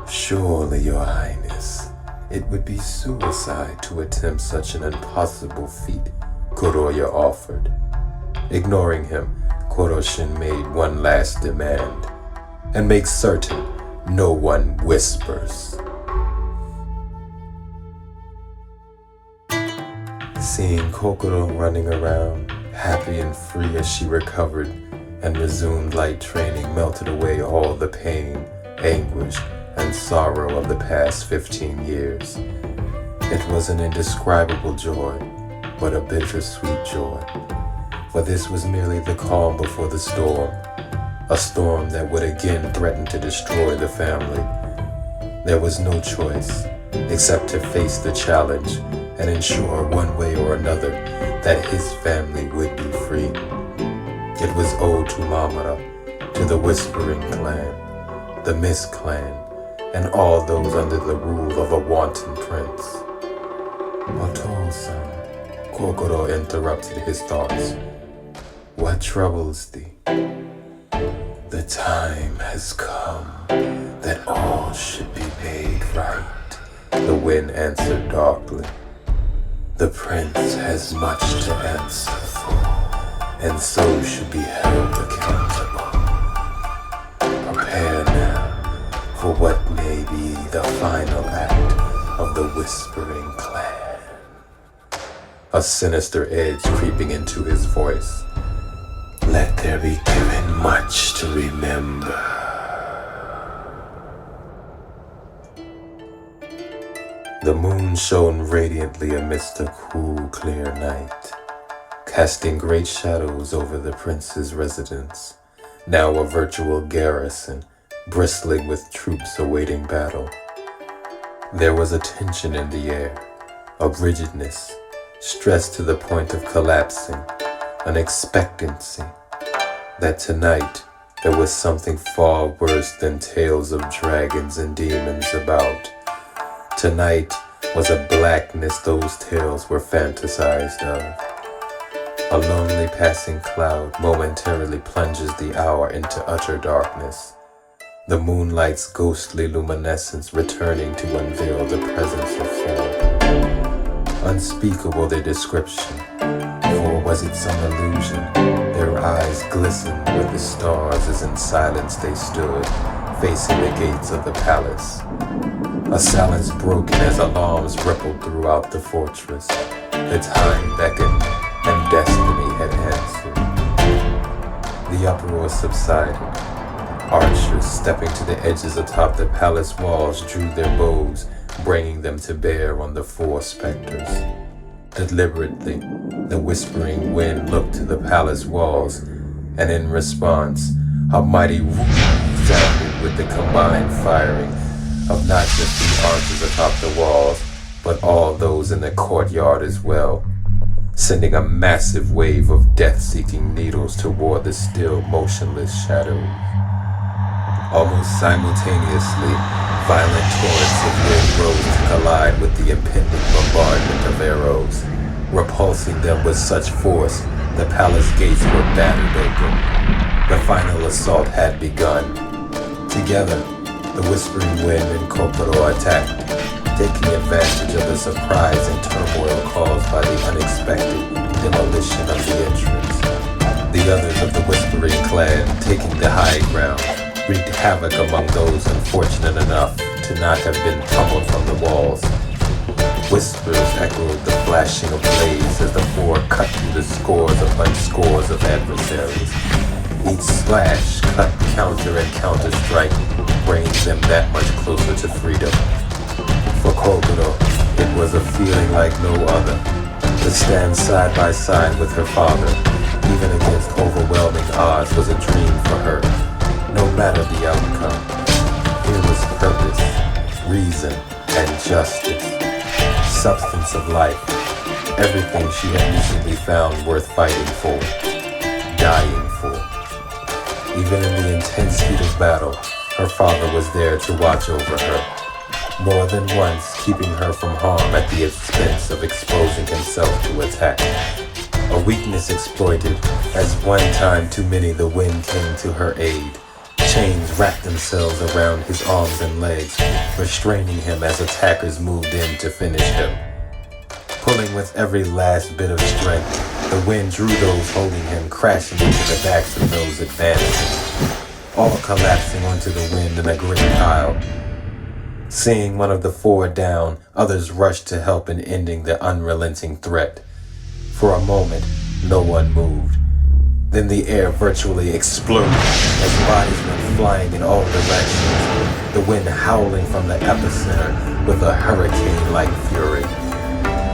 Surely, Your Highness, it would be suicide to attempt such an impossible feat, Kuroya offered. Ignoring him, Koroshin made one last demand. And make certain no one whispers. Seeing Kokoro running around, happy and free as she recovered and resumed light training, melted away all the pain, anguish, and sorrow of the past 15 years. It was an indescribable joy, but a bittersweet joy. For this was merely the calm before the storm. A storm that would again threaten to destroy the family. There was no choice except to face the challenge and ensure one way or another that his family would be free. It was owed to Mamara, to the Whispering Clan, the Mist Clan, and all those under the rule of a wanton prince. Oto-san, Kokoro interrupted his thoughts. What troubles thee? The time has come that all should be made right, the wind answered darkly. The prince has much to answer for, and so should be held accountable. Prepare now for what may be the final act of the Whispering Clan. A sinister edge creeping into his voice. Let there be given much to remember. The moon shone radiantly amidst a cool, clear night, casting great shadows over the prince's residence, now a virtual garrison, bristling with troops awaiting battle. There was a tension in the air, a rigidness, stressed to the point of collapsing, an expectancy that tonight there was something far worse than tales of dragons and demons about. Tonight, was a blackness those tales were fantasized of. A lonely passing cloud momentarily plunges the hour into utter darkness, the moonlight's ghostly luminescence returning to unveil the presence of form. Unspeakable their description, for was it some illusion? Their eyes glistened with the stars as in silence they stood, facing the gates of the palace. A silence broken as alarms rippled throughout the fortress. The time beckoned and destiny had answered. The uproar subsided. Archers stepping to the edges atop the palace walls drew their bows, bringing them to bear on the four specters. Deliberately, the whispering wind looked to the palace walls, and in response, a mighty whoop sounded with the combined firing of not just the archers atop the walls, but all those in the courtyard as well, sending a massive wave of death-seeking needles toward the still motionless shadows. Almost simultaneously, violent torrents of wind rose to collide with the impending bombardment of arrows, repulsing them with such force the palace gates were battered open. The final assault had begun. Together, the whispering wind and koto attacked, taking advantage of the surprise and turmoil caused by the unexpected demolition of the entrance. The others of the whispering clan, taking the high ground, wreaked havoc among those unfortunate enough to not have been pummeled from the walls. Whispers echoed the flashing of blades as the four cut through the scores upon scores of adversaries. Each slash, cut, counter, and counter-strike brings them that much closer to freedom. For Koto, it was a feeling like no other, to stand side by side with her father, even against overwhelming odds, was a dream for her. No matter the outcome, here was purpose, reason, and justice, substance of life, everything she had recently found worth fighting for, dying for. Even in the intense heat of battle, her father was there to watch over her, more than once keeping her from harm at the expense of exposing himself to attack. A weakness exploited, as one time too many the wind came to her aid. Chains wrapped themselves around his arms and legs, restraining him as attackers moved in to finish him. Pulling with every last bit of strength, the wind drew those holding him crashing into the backs of those advancing, all collapsing onto the wind in a great pile. Seeing one of the four down, others rushed to help in ending the unrelenting threat. For a moment, no one moved. Then the air virtually exploded as bodies went flying in all directions, the wind howling from the epicenter with a hurricane-like fury.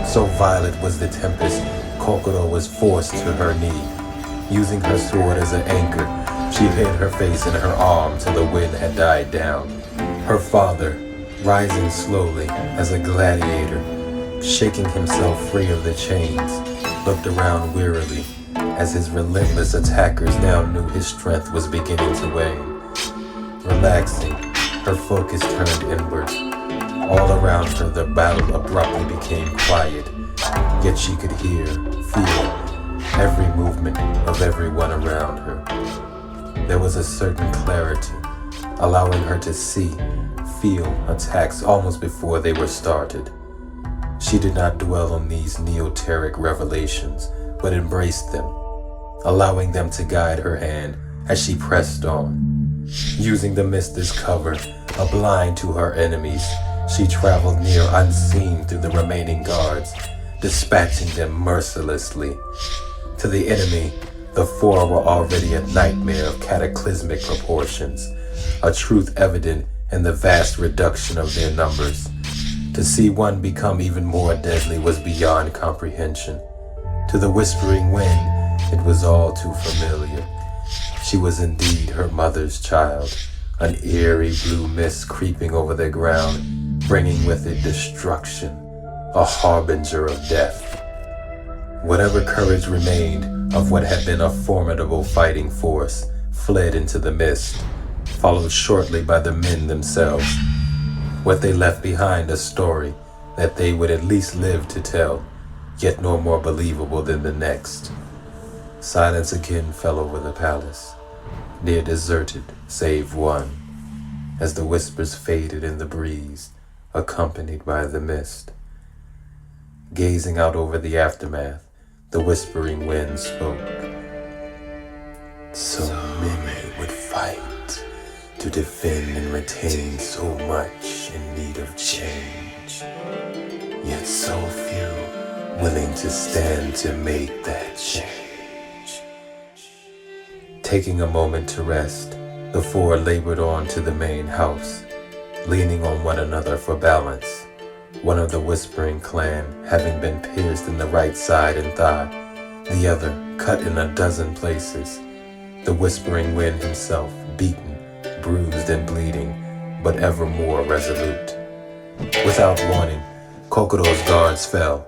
So violent was the tempest, Kokoto was forced to her knee. Using her sword as an anchor, she hid her face in her arm till the wind had died down. Her father, rising slowly as a gladiator, shaking himself free of the chains, looked around wearily, as his relentless attackers now knew his strength was beginning to wane. Relaxing, her focus turned inward. All around her the battle abruptly became quiet, yet she could hear, feel, every movement of everyone around her. There was a certain clarity, allowing her to see, feel attacks almost before they were started. She did not dwell on these neoteric revelations, but embraced them, allowing them to guide her hand as she pressed on. Using the mist as cover, a blind to her enemies, she traveled near unseen through the remaining guards, dispatching them mercilessly. To the enemy, the four were already a nightmare of cataclysmic proportions, a truth evident in the vast reduction of their numbers. To see one become even more deadly was beyond comprehension. To the whispering wind, it was all too familiar. She was indeed her mother's child, an eerie blue mist creeping over the ground, bringing with it destruction, a harbinger of death. Whatever courage remained of what had been a formidable fighting force fled into the mist, followed shortly by the men themselves. What they left behind a story that they would at least live to tell, yet no more believable than the next. Silence again fell over the palace, near deserted save one, as the whispers faded in the breeze, accompanied by the mist. Gazing out over the aftermath, the whispering wind spoke. So many would fight to defend and retain so much in need of change, yet so few willing to stand to make that change. Taking a moment to rest, the four labored on to the main house, leaning on one another for balance. One of the whispering clan having been pierced in the right side and thigh, the other cut in a dozen places. The whispering wind himself, beaten, bruised and bleeding, but ever more resolute. Without warning, Kokodo's guards fell.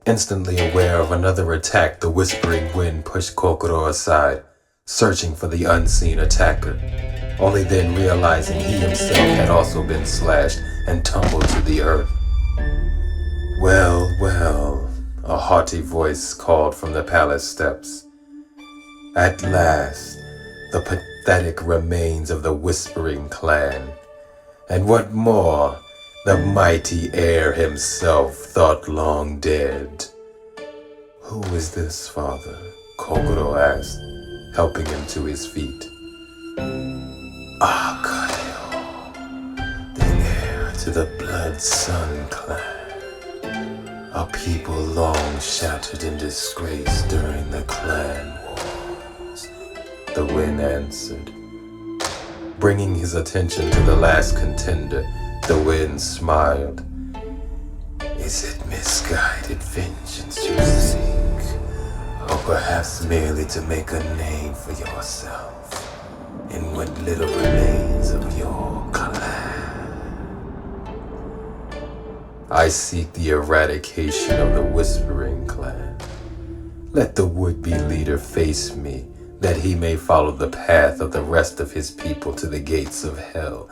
Instantly aware of another attack, the whispering wind pushed Kokoro aside, searching for the unseen attacker, only then realizing he himself had also been slashed and tumbled to the earth. Well, well, a haughty voice called from the palace steps. At last, the pathetic remains of the whispering clan. And what more, the mighty heir himself thought long dead. Who is this, father? Kokoro asked, helping him to his feet. Akayo, the heir to the Blood Sun clan. A people long shattered in disgrace during the clan wars, the wind answered. Bringing his attention to the last contender, the wind smiled. Is it misguided vengeance you seek, or perhaps merely to make a name for yourself in what little remains of your clan? I seek the eradication of the Whispering Clan. Let the would-be leader face me, that he may follow the path of the rest of his people to the gates of hell,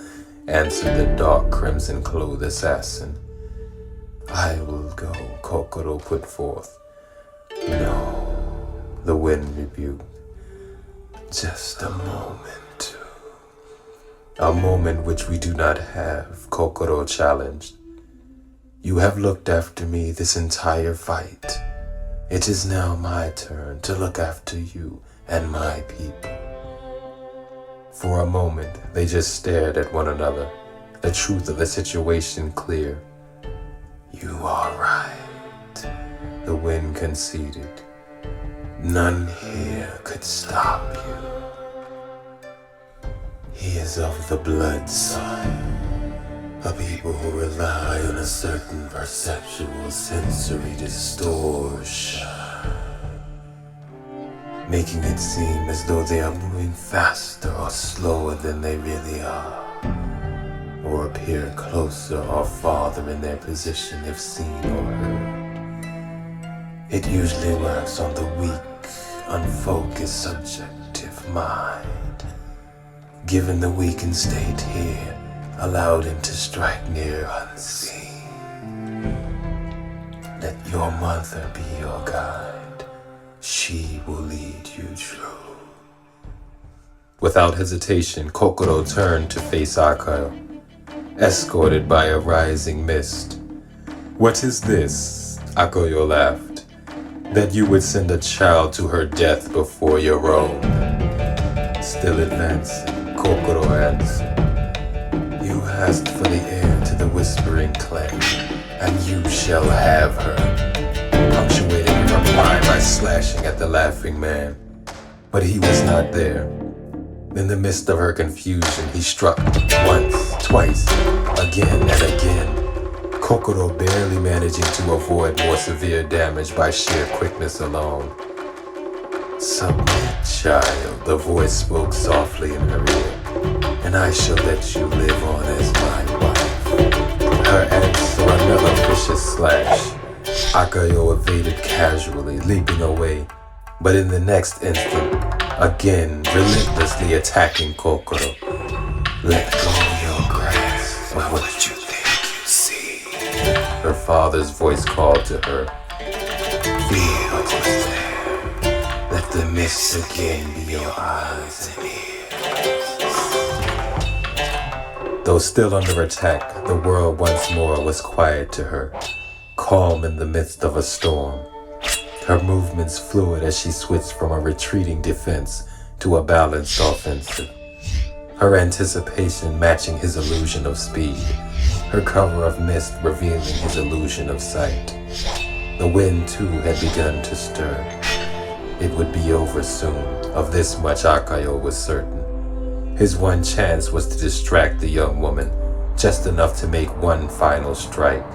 answered the dark crimson-clothed assassin. I will go, Kokoro put forth. No, the wind rebuked. Just a moment. A moment which we do not have, Kokoro challenged. You have looked after me this entire fight. It is now my turn to look after you and my people. For a moment, they just stared at one another, the truth of the situation clear. You are right, the wind conceded. None here could stop you. He is of the Blood Sun. A people who rely on a certain perceptual sensory distortion, making it seem as though they are moving faster or slower than they really are, or appear closer or farther in their position if seen or heard. It usually works on the weak, unfocused, subjective mind. Given the weakened state here, allowed him to strike near unseen. Let your mother be your guide. She will lead you true. Without hesitation, Kokoro turned to face Akayo, escorted by a rising mist. What is this? Akayo laughed. That you would send a child to her death before your own. Still advancing, Kokoro answered. You asked for the heir to the Whispering Clan, and you shall have her, punctuating her reply by slashing at the laughing man. But he was not there. In the midst of her confusion, he struck once, twice, again and again, Kokoro barely managing to avoid more severe damage by sheer quickness alone. Submit, child, the voice spoke softly in her ear. And I shall let you live on as my wife. Her answer, another vicious slash. Akayo evaded casually, leaping away, but in the next instant, again relentlessly attacking Kokoro. Let go of your grasp of what you think you see. her father's voice called to her. Feel what is there. Let the mist again be your eyes and ears. Though still under attack, the world once more was quiet to her, calm in the midst of a storm. Her movements fluid as she switched from a retreating defense to a balanced offensive. Her anticipation matching his illusion of speed, her cover of mist revealing his illusion of sight. The wind too had begun to stir. It would be over soon, of this much Akayo was certain. His one chance was to distract the young woman, just enough to make one final strike.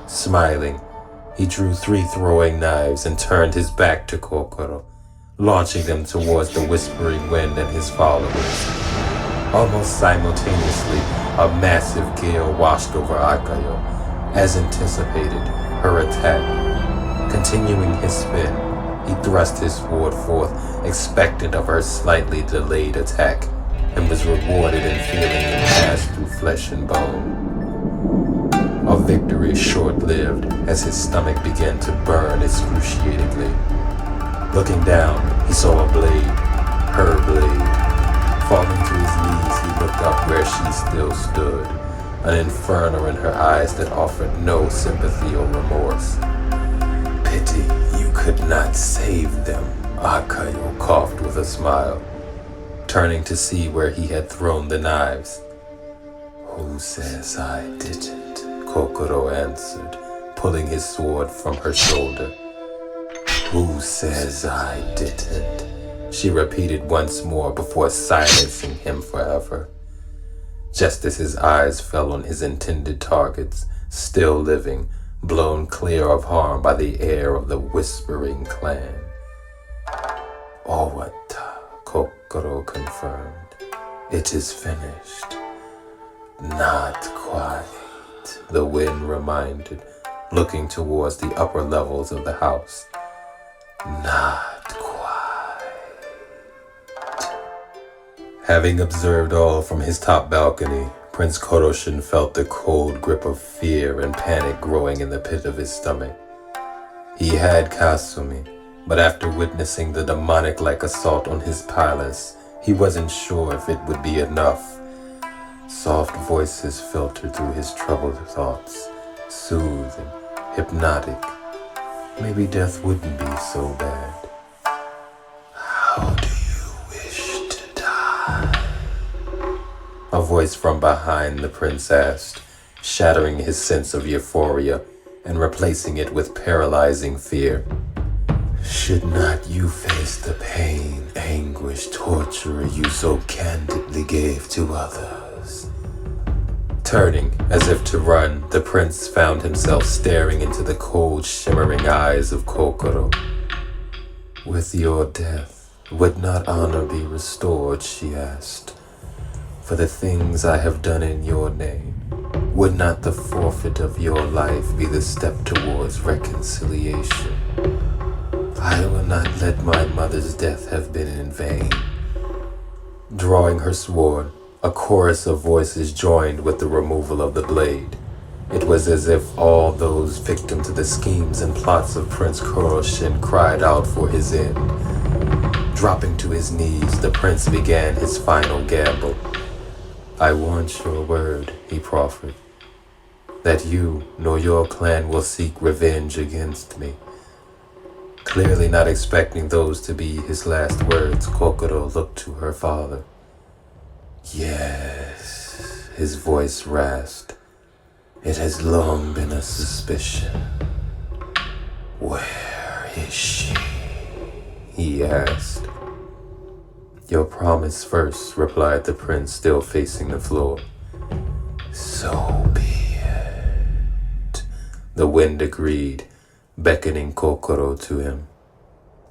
Smiling, he drew 3 throwing knives and turned his back to Kokoro, launching them towards the whispering wind and his followers. Almost simultaneously, a massive gale washed over Akayo. As anticipated, her attack. Continuing his spin, he thrust his sword forth, expectant of her slightly delayed attack, and was rewarded in feeling it pass through flesh and bone. A victory short-lived as his stomach began to burn excruciatingly. Looking down, he saw a blade, her blade. Falling to his knees, he looked up where she still stood, an inferno in her eyes that offered no sympathy or remorse. Pity you could not save them, Akayo coughed with a smile, turning to see where he had thrown the knives. Who says I didn't? Kokoro answered, pulling his sword from her shoulder. Who says I didn't? She repeated once more before silencing him forever. Just as his eyes fell on his intended targets, still living, blown clear of harm by the air of the whispering clan. Owata, Kokoro confirmed. It is finished. Not quite, the wind reminded, looking towards the upper levels of the house. Not quite. Having observed all from his top balcony, Prince Koroshin felt the cold grip of fear and panic growing in the pit of his stomach. He had Kasumi, but after witnessing the demonic-like assault on his palace, he wasn't sure if it would be enough. Soft voices filtered through his troubled thoughts, soothing, hypnotic. Maybe death wouldn't be so bad. How do you wish to die? A voice from behind the prince asked, shattering his sense of euphoria and replacing it with paralyzing fear. Should not you face the pain, anguish, torture you so candidly gave to others? Turning, as if to run, the prince found himself staring into the cold, shimmering eyes of Kokoro. With your death, would not honor be restored, she asked. For the things I have done in your name, would not the forfeit of your life be the step towards reconciliation? I will not let my mother's death have been in vain. Drawing her sword, a chorus of voices joined with the removal of the blade. It was as if all those victim to the schemes and plots of Prince Koroshin cried out for his end. Dropping to his knees, the prince began his final gamble. I want your word, he proffered, that you nor your clan will seek revenge against me. Clearly not expecting those to be his last words, Kokoro looked to her father. Yes, his voice rasped. It has long been a suspicion. Where is she? He asked. Your promise first, replied the prince, still facing the floor. So be it. The wind agreed, beckoning Kokoro to him.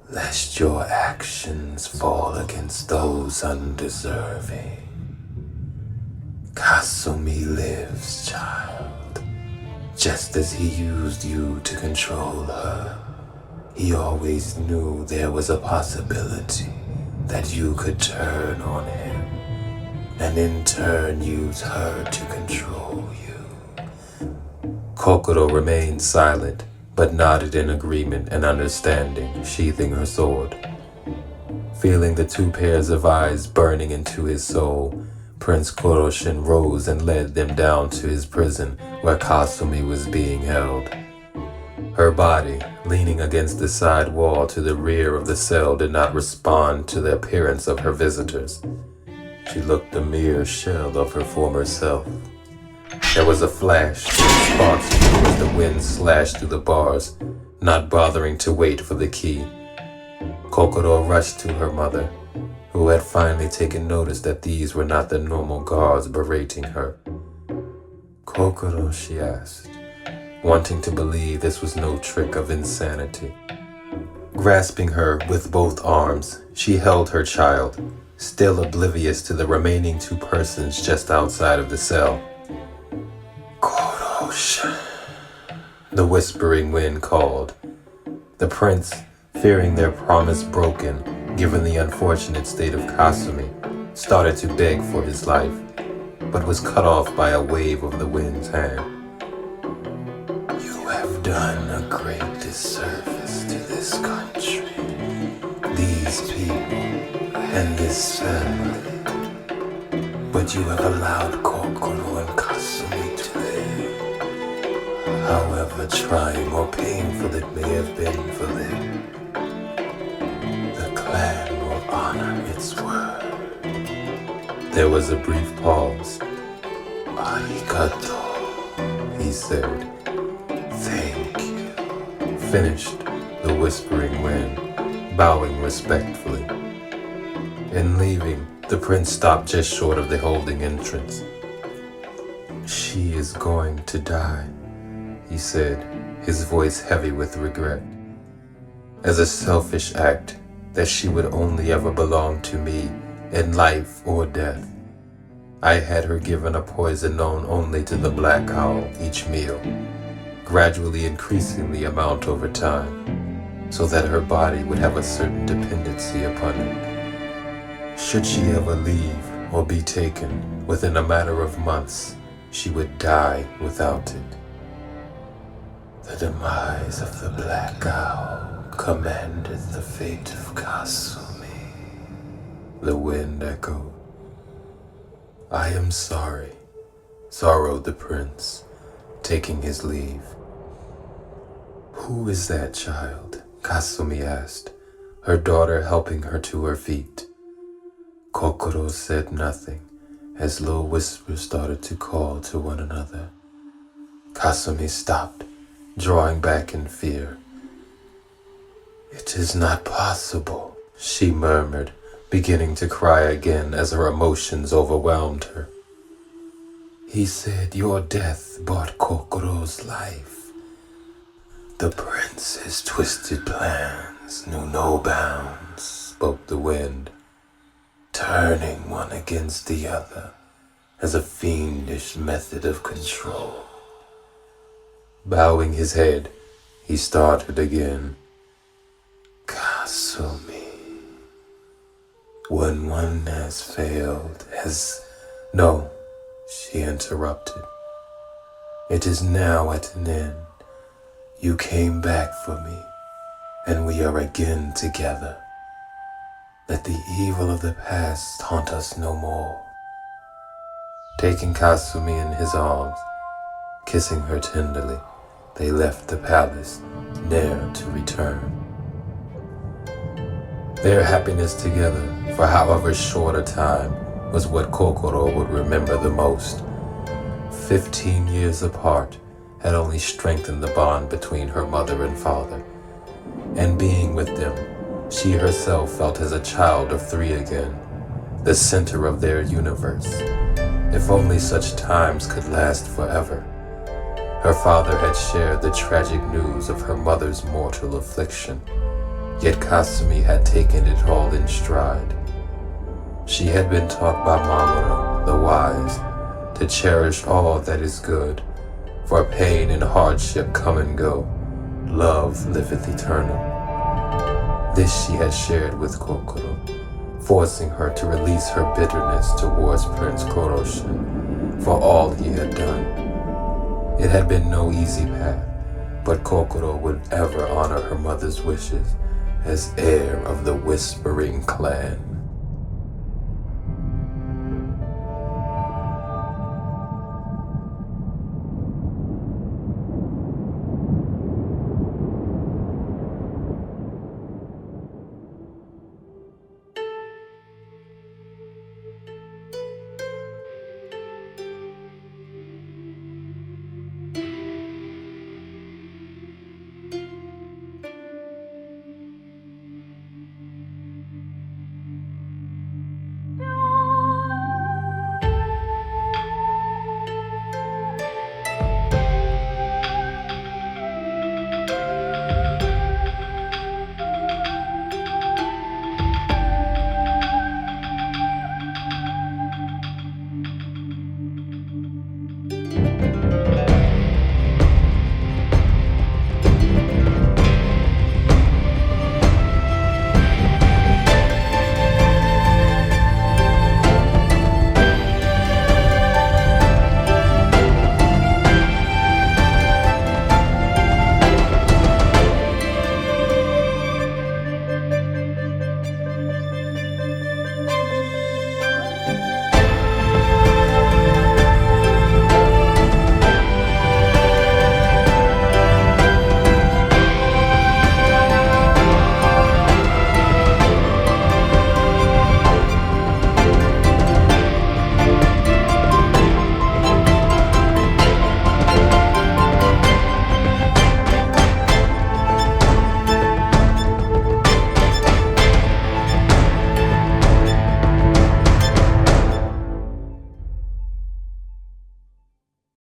Lest your actions fall against those undeserving. Kasumi lives, child. Just as he used you to control her, he always knew there was a possibility that you could turn on him, and in turn use her to control you. Kokoro remained silent, but nodded in agreement and understanding, sheathing her sword. Feeling the two pairs of eyes burning into his soul, Prince Koroshin rose and led them down to his prison where Kasumi was being held. Her body, leaning against the side wall to the rear of the cell, did not respond to the appearance of her visitors. She looked a mere shell of her former self. There was a flash in response to her as the wind slashed through the bars, not bothering to wait for the key. Kokoro rushed to her mother, who had finally taken notice that these were not the normal guards berating her. "Kokoro," she asked, wanting to believe this was no trick of insanity. Grasping her with both arms, she held her child, still oblivious to the remaining two persons just outside of the cell. "Koroshin," the whispering wind called. The prince, fearing their promise broken, given the unfortunate state of Kasumi, started to beg for his life, but was cut off by a wave of the wind's hand. "You have done a great disservice to this country, these people, and this family. But you have allowed Kokoro and Kasumi to live. However trying or painful it may have been for them, the clan will honor its word." There was a brief pause. "Arigato," he said. "Thank you," finished the whispering wind, bowing respectfully. In leaving, the prince stopped just short of the holding entrance. "She is going to die," he said, his voice heavy with regret. "As a selfish act, that she would only ever belong to me in life or death. I had her given a poison known only to the black owl each meal, gradually increasing the amount over time, so that her body would have a certain dependency upon it. Should she ever leave or be taken, within a matter of months, she would die without it." "The demise of the black owl commandeth the fate of Kasumi," the wind echoed. "I am sorry," sorrowed the prince, taking his leave. "Who is that child?" Kasumi asked, her daughter helping her to her feet. Kokoro said nothing, as low whispers started to call to one another. Kasumi stopped, drawing back in fear. "It is not possible," she murmured, beginning to cry again as her emotions overwhelmed her. "He said your death bought Kokoro's life. The prince's twisted plans knew no bounds," spoke the wind, turning one against the other as a fiendish method of control. Bowing his head, he started again. "Kasumi, when one has failed, No," she interrupted. "It is now at an end. You came back for me, and we are again together. Let the evil of the past haunt us no more." Taking Kasumi in his arms, kissing her tenderly, they left the palace, ne'er to return. Their happiness together, for however short a time, was what Kokoro would remember the most. 15 years apart had only strengthened the bond between her mother and father, and being with them, she herself felt as a child of 3 again, the center of their universe. If only such times could last forever. Her father had shared the tragic news of her mother's mortal affliction, yet Kasumi had taken it all in stride. She had been taught by Mamoru, the wise, to cherish all that is good, for pain and hardship come and go, love liveth eternal. This she had shared with Kokoro, forcing her to release her bitterness towards Prince Koroshin for all he had done. It had been no easy path, but Kokoro would ever honor her mother's wishes as heir of the Whispering Clan.